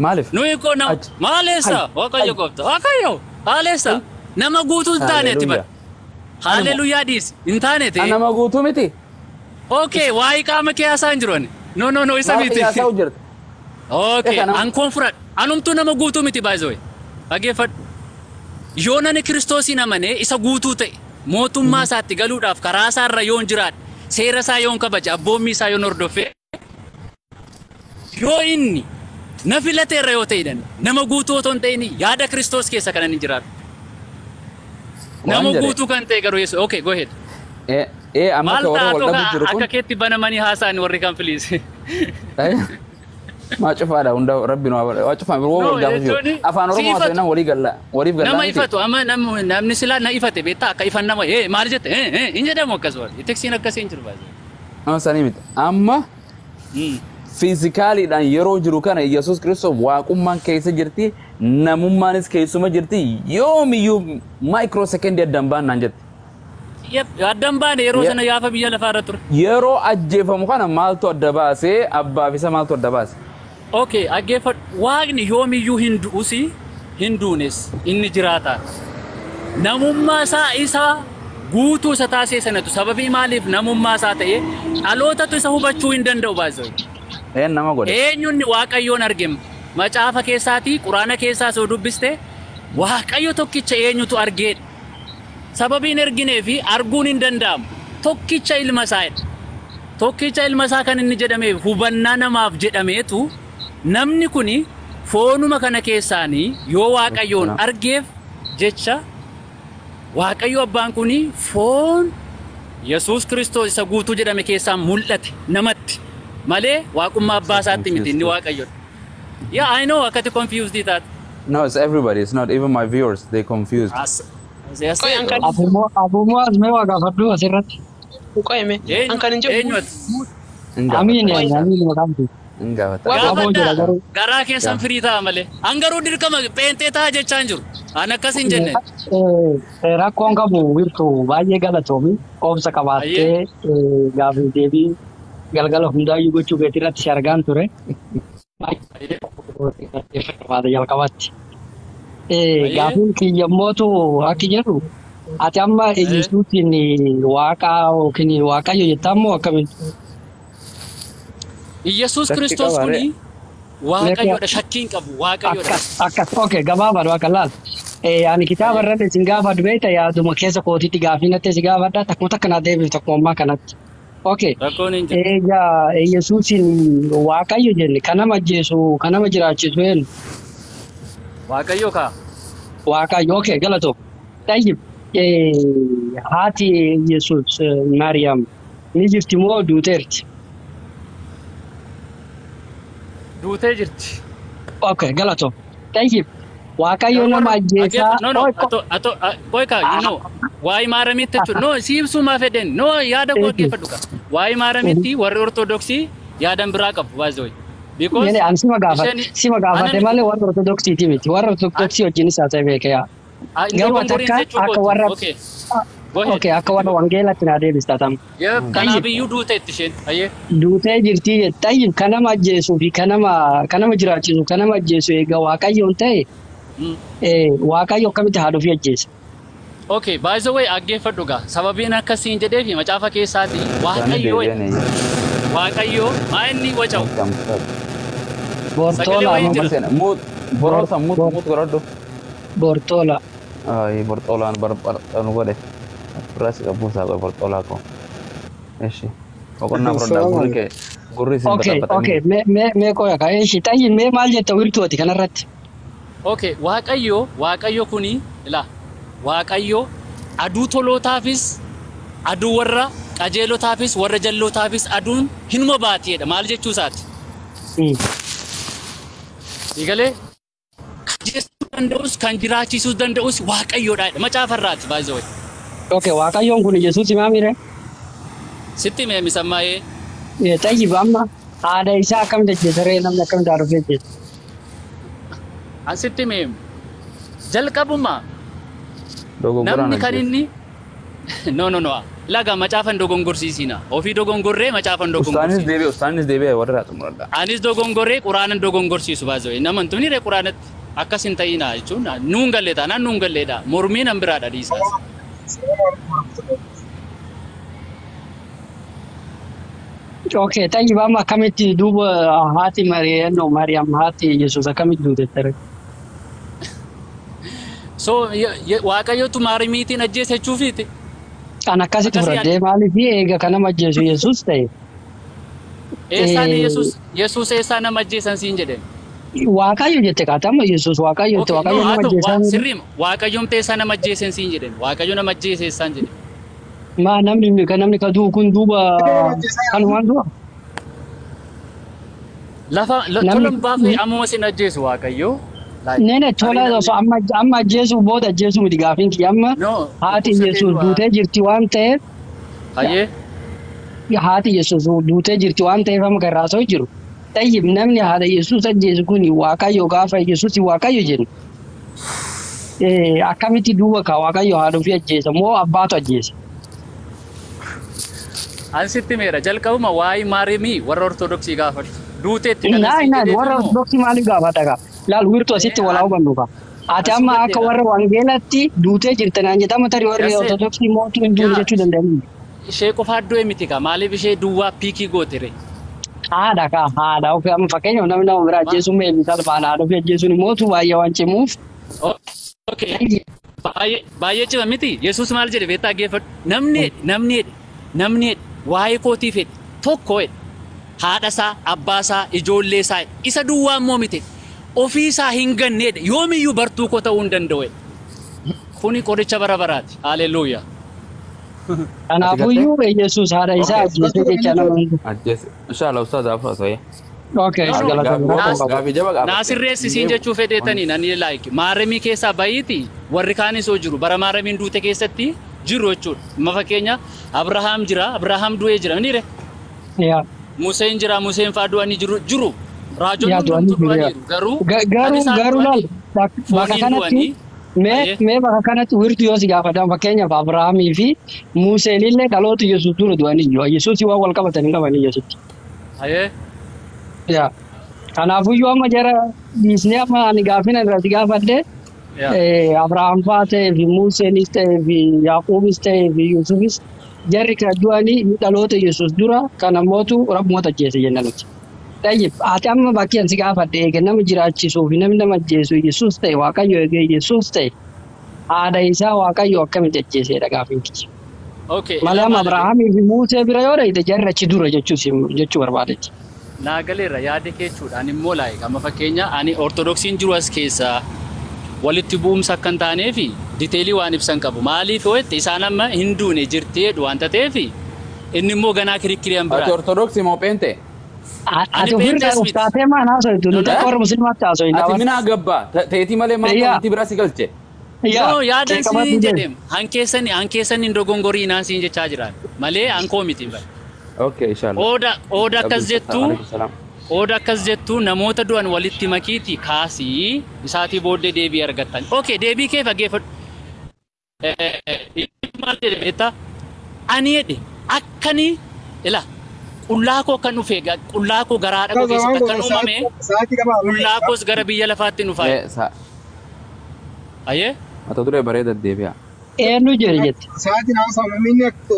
Maaliif? Nuyi ko maaleessa waaqayyo goofta waaqayyo haaleessa nama guutuu hin taaneeti bara. Haleluyaa dhiisi hin taaneeti. Nama guutuu miti. Okay waa'ee qaama kee haasaa hin jiru. No isa miti. Okay ankoon fudhadhu anumtuu nama guutuu miti baay'ee. Dhaggeeffadhu. Yoo nani Kiristoosiin amanee isa guutuu ta'e. Mootummaa isaatti galuudhaaf karaa isaarra yoon jiraadhe seera isaa yoon kabaje abboommii isaa yoon hordofee yoo inni na filateerra yoo ta'edhan nama guutuu otoo hin ta'in yaada Kiristoos keessa kanan hin jiraadhu. Nama guutuu kan ta'e garuu yesu okay go ahead. Amma akka warra wal dhabu jiru kun akka keetti banamanii haasa'an warri kan filiise. Ma cufaadha hunda rabbi nu waa cufaan biroo wal dhabu jiru. Afaan Oromoo haasa'an waliif galla. Nama ifatu amma namni silaa na ifate beektaa akka ifan nama maal jette hin jedhamu akkasuma teksiin akkasii hin jiru baay'ee. Amma sanii miti. Amma fiizikaaliidhaan yeroo jiru kana Yesuus Kiristoos waaqummaan keessa jirti namummaanis keessuma jirti yoomiyyuu maayikiroo sekendii addaan baannaan jette. Addaan baane yeroo sana yaafa biyya lafaa irra ture. Yeroo ajjeefamu kana maaltu adda baasee abbaaf isa maaltu adda baase? Okay dhaggeeffadhu waaqni yoomiyyuu hin du'usi hin duunes inni jiraata. Namummaa isaa guutuu isa taasise sanatu sababii maaliif namummaa isaa ta'e dhalootatu isa hubachuu hin danda'u baay'ee. Nama godhe. Eenyuun waaqayyoon argema macaafa keessaatii quraana keessaa soo dubbiste waaqayyo tokkicha eenyutu argeedha. Sababiin erginee fi arguun hin danda'amu tokkicha ilma isaadha. Tokkicha ilma isaa kan inni jedhameef hubannaa namaaf jedhameetu namni kuni foonuma kana keessaanii yoo waaqayyoon argeef jecha waaqayyo abbaan kuni foon Yesuus Kiristoos isa guutuu jedhame keessaan mul'ate namatti malee waaqummaa abbaa isaatti miti inni waaqayyoodha. Yeah, I know akkati confused that. No, it's everybody. It's not even my viewers. They confused. Abumo asme waaqafadhu asirratti. Qoyme ankan hin jiru. Amiin maqamti. Garaa keessan firii ta'a malee. Angaruu dirqama pheenxee ta'a jechaa hin jiru. An akkas hin jenne. Rakkoon qabu wirtuu baay'ee galatoomi. Qoomsa qabaattee gaafii deebii galgala hundaayyuu gochuu keetii irratti si argaan ture. Jalqabatti. Gaafiin kiyyammotu akki jedhu ati amma Yesuusiin waaqaa yookiin waaqayyo jettaa moo akkamitti? Yesuus Kiristoos kuni waaqayyoodha shakkiin qabu waaqayyoodha. Akkas okay gabaabadha waaqa laal. Ani kitaaba irratti isin gaafadhu beekta yaaduma keessa kootiitti gaafii natti si gaafadha takkuma takka deebiif tokko ammaa kanatti. Okay. Egaa Yesuusiin waaqayyo jenne kan nama ajjeesu kan nama jiraachisu eenyu? Waaqayyo kaa. Waaqayyo okay galatoo. Tayyib haati Yesuus Maariyaam ni jirti moo duuteerti? Duutee jirti. Okay galatoo. Tayyib waaqayyo nama ajjeesaa. Boyka you know waa'ee maaramiitti jechuudha. No siibsumaa fedhen no yaada koo dhaggeeffadhu qaba. Waa'ee maaramiitti warri ortodoksii yaadan biraa qabu baay'ee. Because yani an sima gaafate malee warra ortodoksiiti miti warra ortodoksii wajjin isaa ta'e beekaya. Garuu takka akka warra okay akka warra wangeelatti na deebistaa tam. Kanaafiyyuu duuteetti isheen. Duutee jirti tayyib kan nama ajjeesuu fi kan nama jiraachisu kan nama ajjeesu egaa waaqayyoon ta'e waaqayyo akkamitti haadhuu fi ajjeesa. Okay, by the way, dhaggeeffadhu gaa sababiin akkasiin jedhee fi macaafa keessaatii waaqayyo maa inni waca'u. Bortola. Ay, Bortolan anu gua deh. Beras ke busa ke Bortola ko. Eshi. Pokoknya produk gurri ke gurri sih Okay, me ko ya kai shi tayin me mal jetta wirtu ati kanarratti. Okay, waaqayyo kuni ila waaqayyo aduu tolootaafis aduu warra qajeelotaafis warra jallootaafis aduun hinuma baatiidha maal jechuu isaati. Egalee jechuun danda'us kan jiraachisuu danda'us waaqayyoodha macaafarraati baay'ee. Okay, waaqayyoon kun Yesuus maamire. Sitti mee misammaa'ee. Tayyib amma haadha isaa akkamitti ajjeesaree namni akkamitti haadhofee ajjeesa. Asitti mee jalqabuma namni kan inni no laga macaafan dogongorsiisina ofii dogongorree macaafan dogongorsiisina. Ustaanis deebi'ee warra xumuradha. Anis dogongorree quraanan dogongorsiisu baay'ee naman tunire quraanatti akkas hin ta'ina jechuun nuun galleeta naan nuun galleedha mormiin an biraadha dhiisaas. Okay, tayyib amma akkamitti duuba haati Maariyaam haati Yesuus akkamitti duute tere. So waaqayyotu Maariyamiitiin ajjeese jechuufiiti. Kan akkasitti fudhadhee maaliif eega kana ajjeesu Yesuus ta'e. Yesuus eessaa nama ajjeesan siin jedheen. Waaqayyo jette kaatama Yesuus waaqayyo nama ajjeesan. Sirriima waaqayyoon teessaa nama ajjeesan siin jedheen waaqayyo nama ajjeeseessaan jedheen. Ma namni ka duu kun duuba kanumaan du'a. Lafa tolan baafee ammoo sin ajjeesu waaqayyo. Nene tola osoo amma ajjeesu booda ajjeesu miti gaafiin kiyya amma haati Yesuus duutee jirti waan ta'eef. Hayyee. Haati Yesuus duutee jirti waan ta'eef amma garraasoo jiru. Tayyib namni haadha Yesuus ajjeesu kun waaqayyo gaafa Yesuus waaqayyo jennu. Akkamitti duuba ka waaqayyo haadha ofii ajjeesa moo abbaatu ajjeesa. Ansitti meera jalqabuma waa'ee Maariyaamii warra Ortodoksii gaafadhu. Duuteetti warra Ortodoksii maaliif gaafata gaa? Laal wirtuu asitti walaa hubannu kaa. Ati amma akka warra Wangeelatti duutee jirtanaan jedhama tarii warri Ortodoksii mootuu hin duune jechuu danda'anii. Ishee qofa iddoo miti kaa maaliif ishee duwwaa piikii gootere? Haadha ofii amma fakkeenyaaf namni nama biraa ajjeesuun meelli salphaan haadha ofii ajjeesuun mootuu baay'ee waan cimuuf. Baay'ee cima miti Yesuus maal jedhe beektaa geeffadhu namni waa'ee kootii fedhe tokko haadha isaa abbaa isaa ijoollee isaa isa duwwaa immoo miti ofii isaa hin ganneedha yoomiyyuu bartuu koo ta'uu hin danda'u. Kuni qoricha bara baraati. Haleluuyaa. Kanaafuyyuu Yesuus haadha isaa ajjeesee jecha nama hundu. Ajjeese. Inshallah ustaaz afasoo. Okay. Naasirreessi siin jechuu fedheetanii nani laayiki Maariyaamii keessaa baay'eeti warri kaanis hoo jiru bara Maariyaamiin duute keessatti jiru jechuudha. Ma fakkeenya Abrahaam jira Abrahaam du'ee jira ni re. Museen jira Museen faa du'anii jiru. Raajonni du'aniiru garuu laal bakka kanatti mee bakka kanatti wirtu yoo si gaafatan fakkeenyaaf Abrahaamii fi Museen illee dhaloota Yesuus dura du'anii jiru. Yesuus waan wal qabatan hin qabanii Yesuutti. Kanaafuyyuu amma jara dhiisnee amma ani gaafina irratti gaafadhe Abrahaam fa'aa ta'ee fi Museenis ta'ee fi Yaaqoobis ta'ee fi Yuusufis jarri kan du'anii dhaloota Yesuus dura kana mootu rabboota ajjeese jenna nuti. Tayyib ati amma bakkee ansi gaafadhe eega nama jiraachisuu fi namni nama ajjeesu Yesuus ta'e Waaqayyo eegee Yesuus ta'e haadha isaa Waaqayyo akkamitti ajjeesedha gaafiin kiyya. Malee amma Abrahaamii fi Musee bira yoo dhayite jarri achi dura jechuu barbaadetti. Naagaleerra yaada keechuudhaan immoo laayik amma fakkeenya ani Ortodoksiin jiru as keessaa walitti bu'umsa akka hin taanee fi diteelii waan ibsan qabu maaliif ho'ette isaan amma hin duune jirteedhu wanta ta'eef inni immoo ganaa kirikiriyaan biraa. Ati Ortodoksii moo Pheenxee? Ati ofirraa uftaatee maan haasoftu nuti akka warra musliimaatti haasofna. Ati mina gabbaa ta'eetii malee maan wanti biraa si galche? Yaadan siin jedhem hankeessan hin dogongorii naan siin jechaa jiran malee hankoo miti bara. Okay, inshallah. Oda akkas jettu namoota du'an walitti makiiti kaasii isaatii booddee deebii argattan. Okay, deebii kee fageeffadhu. Maal jedhe beektaa? Ani jedhe akkanii ila qullaa koo kan dhufe qullaa koo garaadha koo keessatti kan uumame qullaa koos gara biyya lafaatti dhufaa. Ayyee? Mata duree bareeda deebi'a. Eenyu jedhe jette? Sa'aatiin haasawama minni akka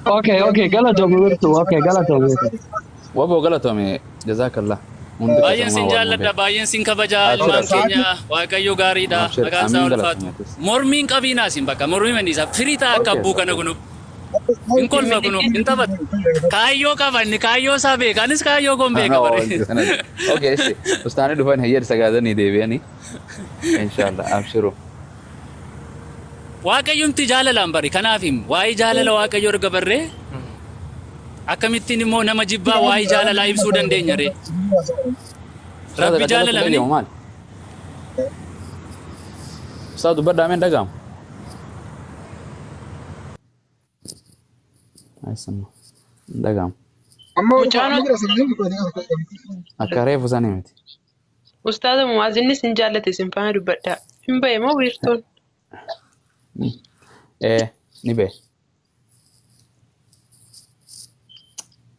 Okay, galatoomi wirtu. Okay, galatoomi. Wabo galatoomi jazakallah. Baay'een sin jaalladha, baay'een sin kabajaa, ilmaan keenya Waaqayyo gaariidha, maqaan isaa ulfaatu. Mormiin qabiinaa sin bakka, mormii manniisa, firii ta'a akka abbuu kana kunu. Hin kolfa kunu, hin taphatu. Kaayyoo qabanni, kaayyoo isaa beeka, anis kaayyoo koon beeka bare. Okay, ustaani dhufan hayyar sagaadanii deebi'anii. Inshallah, abshiru. Waaqayyoomti jaalalaan bari, kanaaf himu. Waa'ee jaalala Waaqayyoo erga barree akkamittiin immoo nama jibbaa waa'ee jaalalaa ibsuu dandeenya ree? Rabbi jaalala mini. Ustaad dubbadhaa meen dhaga'amu? Dhaga'amu. Akka reefu sanii miti. Ustaada Muwaazinni sin jaallate sin faana dubbadhaa. Hin bahe moo wiirtuun? Ni bahe.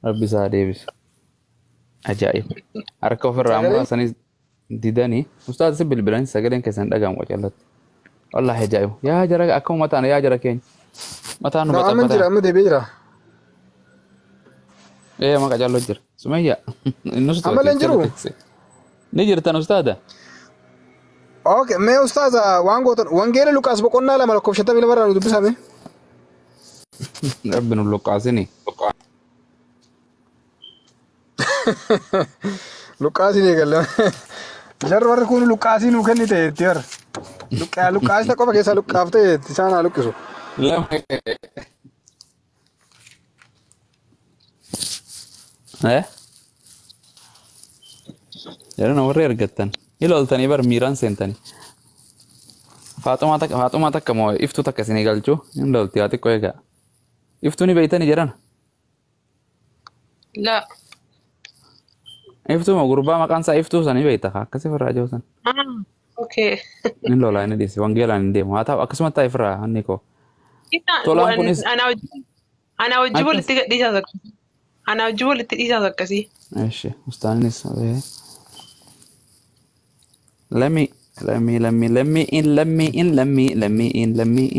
Rabbi isaa deebisu. Ajaa'iba. Harka ofirraa muraasanii didanii. Ustaad si bilbilanii sagaleen keessan dhaga'amu qocallatti. Wallaahi ajaa'iba. Yaa jara akkuma mataan yaa jara keenya. Mataan nu Amma jira amma deebi'ee jira. Maka jallo jira. Sumayya. Innus Amma leen jiru? Ni jirtan ustaada? Okay, mee ustaaza waan gootan wangeela Luqaas boqonnaa 2:52 irraa nu dubbisame. Rabbi nu Luqaasini. Luqaasini eegalla. Jarri warri kun Luqaasii nu kennite jetti warra. Luqaasii qofa keessaa luqqaaftee isaan haa luqqisu. Jarana warri argattan. Iloltanii bar miiraan seentanii. Faaxumaa takka moo iftuu takka isinii galchuu hin lolti haa xiqqoo egaa. Iftuu ni beeytanii jedhana? La. Iftuu moo gurbaa maqaan isaa iftuu sanii beeyta akkasii firraa jiru san. Okay. Inni lolaa inni dhiisi wangeelaan hin deemu haa ta'u akkasuma ta'e firraa hanni koo. Tolaan kunis. Ana wajji walitti gadhiisaas akkasii. Ana wajji walitti dhiisaas akkasii. Eeshi ustaanis. Let me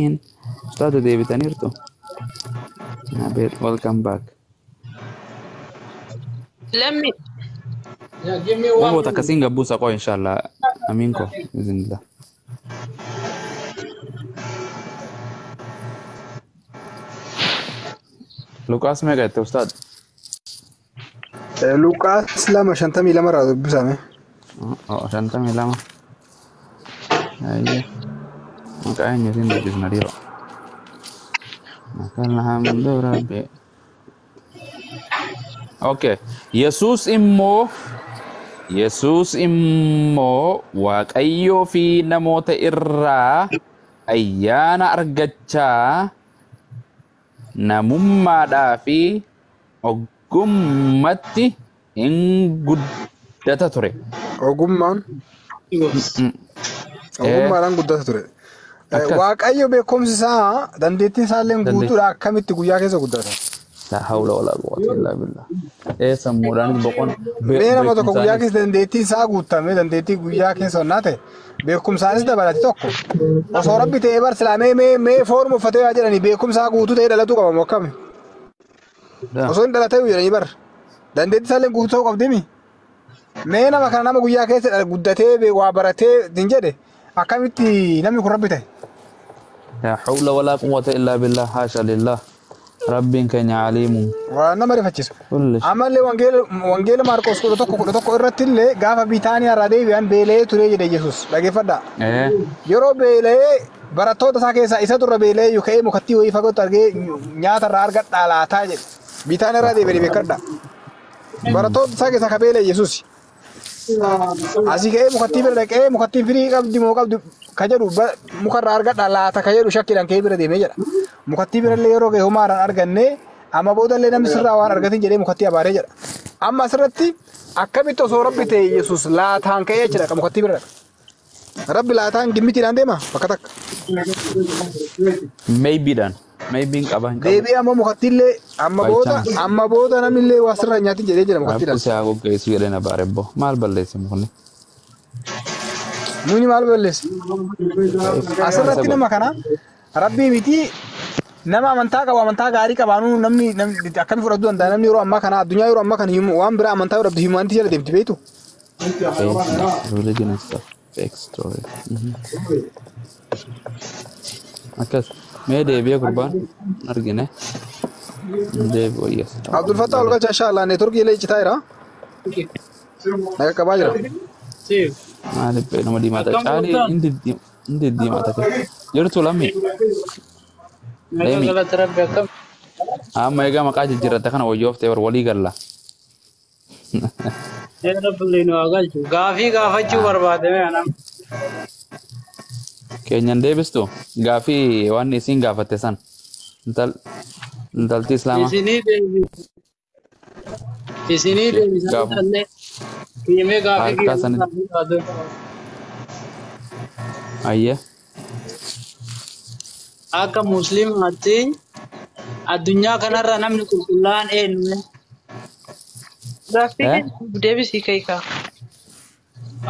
in. Ustaadu deebitaniirtu. Welcome back. Waboota akkasiin gabbuusa qoo inshallah. Amiin ko. Bismillah. Luqaas meeqa jette ustaad? Luqaas 2:52 irraa dubbisame. 52. Ayo. Makanya sih nggak bisa nadiro. Makan hamdu rabbi. Oke. Yesus immoo Waaqayyoo fi namoota irraa ayyaana argachaa namummaadhaa fi ogummaatti hin guddata ture. Ogummaadhaan guddata ture. Waaqayyo beekumsi isaa dandeettiin isaallee guutuudha akkamitti guyyaa keessa guddata. La hawla wala quwwata illa billah. Sammuudhaan boqon. Mee nama tokko guyyaa keessa dandeettii isaa guutamee dandeettii guyyaa keessa onnaa ta'e beekumsaanis dabalate tokko. Osoo rabbi ta'ee bar silaamee mee fooruma uffatee yaa jedhanii beekumsaa guutuu ta'ee dhalatuu qabamu akkami. Osoo hin dhalatee jedhanii bar dandeettii isaallee guutuu ta'uu qabdimi. Mee nama kana nama guyyaa keessa guddatee waa baratee din jedhe akkamitti namni kun rabbi ta'e. La hawla wala quwwata illa billah haasha lillah. Rabbiin keenya aliimu. Waa nama rifachiisa. Amallee wangeela Maarqos 11 irratti illee gaafa Bitaaniyaa irraa deebi'an beela'ee ture jedhe Yesuus dhageeffadhaa. Yeroo beela'ee barattoota isaa keessaa isa turre beela'ee yoo ka'ee mukattii wayii fagootti argee nyaata irraa argadhaa laataa jedhe. Bitaaniyaa irraa deebi'ee beekadhaa. Barattoota isaa keessaa ka beela'e Yesuus. Asii ka'ee mukattii bira dhaqee mukattiin firii qabdi moo qabdi ka jedhu mukarraa argadhaa laata ka jedhu shakkiidhaan ka'ee bira deemee jedha. Mukattii birallee yeroo ga'e homaadhaan arganne amma boodallee namni sirraa waan argatin jedhee mukattii abaaree jedha. Amma asirratti akkamitti osoo rabbi ta'e Yesuus laataan ka'ee jechuudha mukattii bira dhaqa. Rabbi laataan gimmitiidhaan deema bakka takka. Maybeedhaan. Maybe qaban. Deebii amma mukattiillee amma booda namnillee waa sirraa nyaatin jedhee jira mukattiidhaan. Akkasii haa goggeessu jedhee na baaree maal balleesse mukunni? Nuni maal balleesse? Asirratti nama kana rabbii miti nama amantaa qabu amantaa gaarii qabaanu namni akkami fudhatu danda'a namni yeroo ammaa kana addunyaa yeroo ammaa kana waan biraa amantaa fudhatu himantii jala deemti beektu religion and stuff. Fake story. Akkas. Mee deebi'ee gurbaan argine. Deebi'u yes. Abdul Fattah olga inshallah network ile icita ira. Naga qabaa jira. Maaliif nama diimata caali indi diimata ke. Jirtu lammi. Deemi. Amma egaa maqaa jijjiirratte kana wayyooftee walii galla. Gaafii gaafachuu barbaadame anam. Keenyan deebistu gaafii waan isiin gaafatte san intalti islaamaa. Isinii deebisanillee kiimee gaafii gaafachuu. Ayye. Akka musliimaatti addunyaa kanarra namni qulqullaa'aan eenyu? Gaafii deebisii keekaa.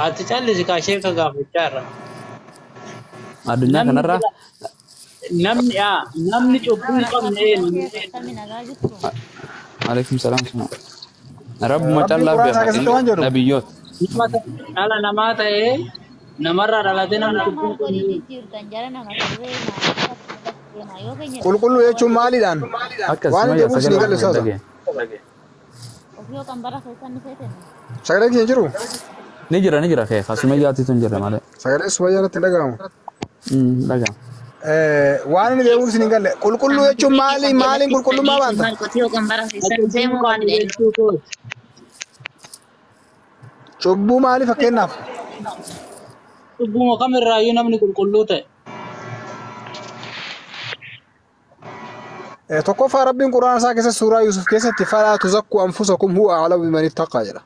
Ati callisi kaashee ka gaafachaa irra. Addunyaa kanarra namni cubbuu hin qabne eenyu? Alaikum salaam. Rabbuma callaa beekama nabiyyoota. Dhala namaa ta'ee namarraa dhalatee namni cubbuu hin qulqulluu jechuun maaliidhaan? Waan deemuun isin galle saasa. Sagalee keenya jiru? Ni jira kee kasuma jaatitu hin jirre malee. Sagalee suba jalatti dhaga'amu. Dhaga'amu. Waan inni deemuun isin galle qulqulluu jechuun maaliin qulqullummaa baanta? Cubbuu maali fakkeenyaaf? Cubbuma kamirraayyuu namni qulqulluu ta'e. Tokkoffaa Rabbiin Quraana isaa keessatti suuraa Yuusuf keessatti falaa tuzakkuu anfusakum huwa a'lamu biman ittaqaa jedha.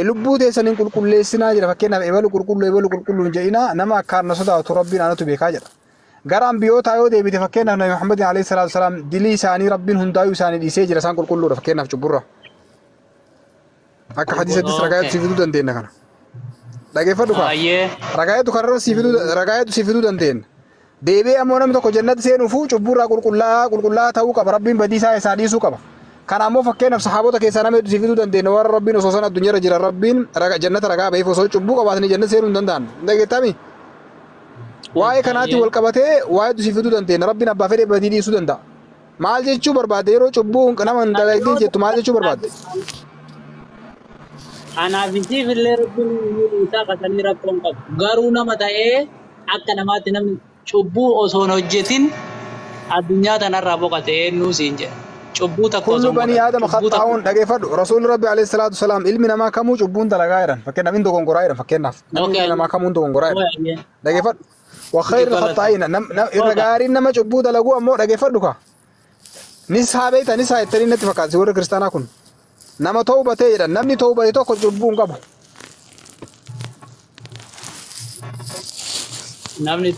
Lubbuu teessaniin qulqulleessinaa jira fakkeenyaaf ebalu qulqulluu hin jedhina nama akkaan na sodaatu Rabbiin anatu beekaa jedha. Gara ambiyootaa yoo deebite fakkeenyaaf Nabi Muhammad alayhi salaatu wasalaam dilii isaanii Rabbiin hundaayyuu isaanii dhiisee jira isaan qulqulluudha fakkeenyaaf cubburra. Akka hadiisattis ragaayatu si fiduu dandeenya kana. Dhageeffadhu kaa. Ragaayatu kanarra si fiduu dandeenya. Deebi'ee ammoo namni tokko jannatti seenuufuu cubburraa qulqullaa'aa ta'uu qaba Rabbiin badiisaa isaa dhiisuu qaba. Kana ammoo fakkeenyaaf sahaabota keessaa nama hedduu si fiduu dandeenya warra Rabbiin osoo san addunyaarra jira Rabbiin jannata ragaa ba'eef osoo cubbuu qabaatanii jannatti seenuu hin danda'an. Dhageettami? Waa'ee kanaatiin wal qabatee waa hedduu si fiduu dandeenya Rabbiin abbaa fedhee badii dhiisuu danda'a. Maal jechuu barbaadde yeroo cubbuu nama hin dalagdiin jettu maal jechuu barbaadde? Anaafisiif illee Rabbiin isaa qasanii rakkoon qabu. Garuu nama ta'ee akka namaatti namni cubbuu osoo hin hojjetin addunyaa tanarraa boqote eenyuu siin jedha. Cubbuu takka osoo hin banii aadama khaxaa'uun dhageeffadhu. Rasuulli Rabbi alayhi salaatu wasalaam ilmi namaa kamuu cubbuun dalagaa jedhan. Fakkeenyaaf inni dogongoraa jedhan fakkeenyaaf. Ilmi namaa kamuu dogongoraa jedhan. Dhageeffadhu. Wakhayrul khaxaa'iina irra gaariin nama cubbuu dalagu ammoo dhageeffadhu ka. Nisaa beeyta nisaa jettanii natti fakkaate warri kiristaanaa kun. Nama tawbatee jedhan namni tawbate tokko cubbuu hin qabu. Namni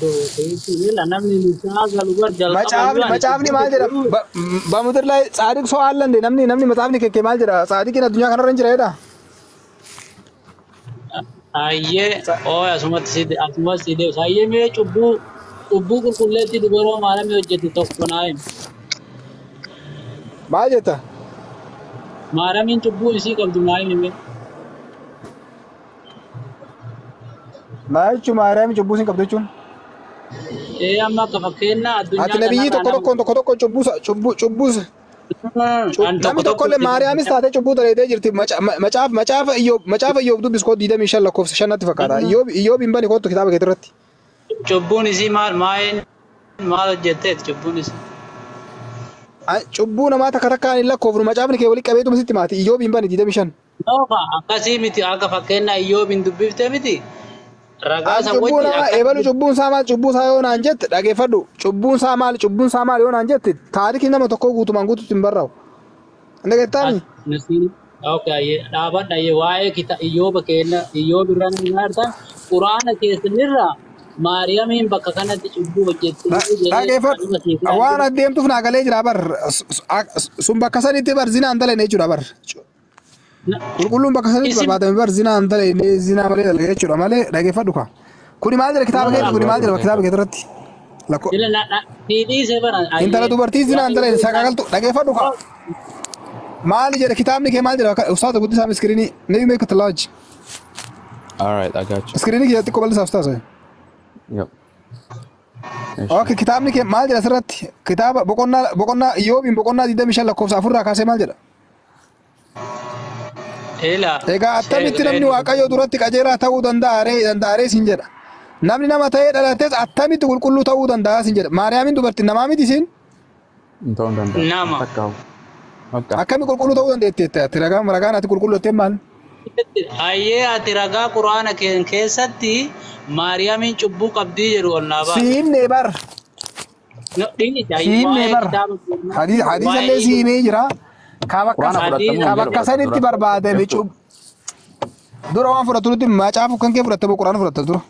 macaafni maal jedha bamudir lai sadiq so allande namni macaafni kekke maal jedha sadiqin addunyaa kanarra hin jira jedha ayyee asumatti side ayyee mee cubbuu qulqulleetti dubaroo maalamii hojjette tokko naa'im maal jetta maalamiin cubbuu isii qabdu naa'im hime Maachu Mariam cubbuu sin qabdu jechuun. Amma akka fakkeenyaa addunyaa ati nabiyyi tokko cubbuu namni tokkollee Maariyaamis taatee cubbuu daleetee jirti macaafa Iyyoob dubbiskoo 25 lakkoofsa 5tti fakkaata Iyyoob hin bane kottu kitaaba keetii irratti. Cubbuun isii maal hojjetteet cubbuun isii. Cubbuu namaa takka takkaan hin lakkoofnu macaafni kee walitti qabeetuma sitti maati Iyyoob hin bane 25. Akkasii miti akka fakkeenyaa Iyyoob hin dubbiftee miti. Cubbuun isaa maal cubbuu isaa yoo naan jette dhageeffadhu cubbuun isaa maal yoo naan jette taarikii nama tokkoo guutumaan guutuutti hin barraa'u. Dhageettaami? Dhaabadha waa'ee Iyyooba keenya Iyyoob irraa ni ilaaltan Quraana keessanirraa Maariyaamiin bakka kanatti cubbuu hojjettee. Dhageeffadhu waan adeemtuuf naa galee jira bar sun bakka sanitti bar zinaan dalan jechuudha bar. Qulqulluun bakka sanitti barbaadame bar zinaan dalan zinaa malee dalga jechuudha malee dhageeffadhu ka. Kuni maal jira kitaaba keetti kuni maal jira kitaaba keetti irratti. Intala dubartii zinaan dalan sagaagaltu dhageeffadhu ka. Maal jira kitaabni kee maal jira ustaata guddisaa miskirinii ni meeqa talaaji. Alright, I got you. Screen كي تكو بلس أستاذ. Yep. أوكي كتابني كي مال جل سرت كتاب بقولنا يوم بقولنا دي دم شال لكوب سافر راكاسة مال جل. إلا. إيجا أتمنى تنامني واقعي دورات كأجرا تاو دنداري سنجر. نامني نام تاي دلالتة أتمنى تقول كله تاو دندار سنجر. ماريامين دوبرت نامامي ديسين. Don't danda. Nama. Akkami qulqulluu ta'uu dandeetteetta? Ati ragaan ati qulqullootteen maal? Ayyee ati ragaa quraana keessatti Maariyaamiin cubbuu qabdii jedhu ol naa ba'a. Siinee bar. Siinee bar. Hadiisallee siinee jira. Bakka sanitti barbaadame dura waan fudhatutti macaafu kan kee fudhatte quraana fudhatta dura.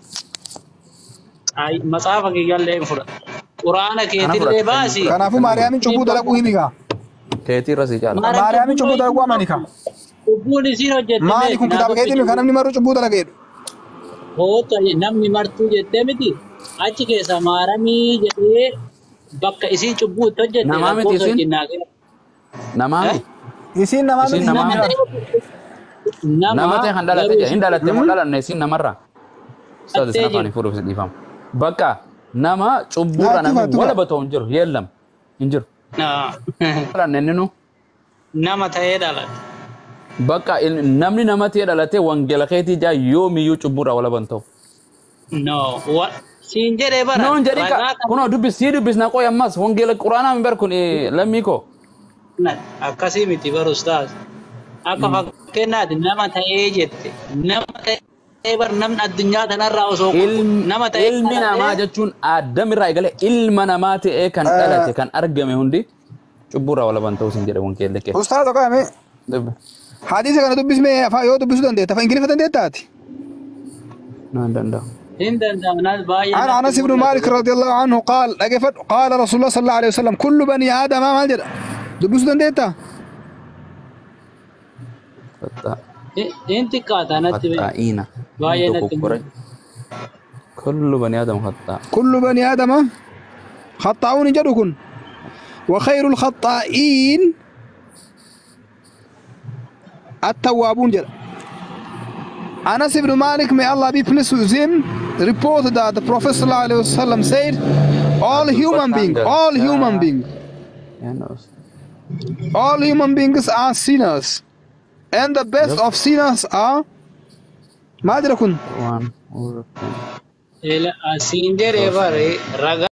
Macaafa kiyyaallee hin fudhatu. Quraana keetillee baasi. Kanaafuu Maariyaamiin cubbuu dalaguu himigaa. Keetii rasii caala. Maariyaamiin cubbuu dalaguu amanikaa. Cubbuun isiin hojjette. Maali kun kitaaba keetiin kan namni marru cubbuu dalageedhu. Hoota namni martuu jettee miti. Achi keessa maaramii jedhee bakka isiin cubbuu itti hojjette. Namaa miti isiin? Namaa? Isiin namaa miti. Nama ta'e kan dhalate jira. Hin dhalatte moo dhalanne isiin namarraa? Sa'a isin afaan fuudhuuf isin dhiifama. Bakka nama cubbuurra namni wala batoo hin jiru. Yeellam hin jiru. Dhalanne inni nu? Nama ta'ee dhalate. Bakka namni nama ta'ee dhalate wangeela keetii jaa yoomiyyuu cubbuurra wala banta'u. No. Siin jedhee bara. Noon jedhi kunoo sii dubbisnaa qoy ammas wangeela quraanaa min bar kun lammii koo. Akkasii miti barus taas. Akka fakkeenyaatti nama ta'ee jette. Nama ta'ee bar namni addunyaa kanarraa osoo nama ta'ee. Ilmi namaa jechuun addamirraa eegalee ilma namaa ta'ee kan dhalate kan argame hundi cubbuurraa wala banta'u siin jedhe wangeelli kee. Ustaaza qaame. Hadiisa kana dubbismee yoo dubbisuu dandeetta afaan ingiliffa dandeettaati. Naan danda'a. عن أنس بن مالك رضي الله عنه قال رسول الله صلى الله عليه وسلم كل بني آدم ما جرى دبوس دنديتا انت كاتانت خطائين كل بني آدم خطاء كل بني آدم خطاؤون جركن وخير الخطائين التوابون جرى Anas ibn Malik, may Allah be pleased with him, reported that the Prophet ﷺ said, all human beings are sinners, and the best of sinners are Madrakun.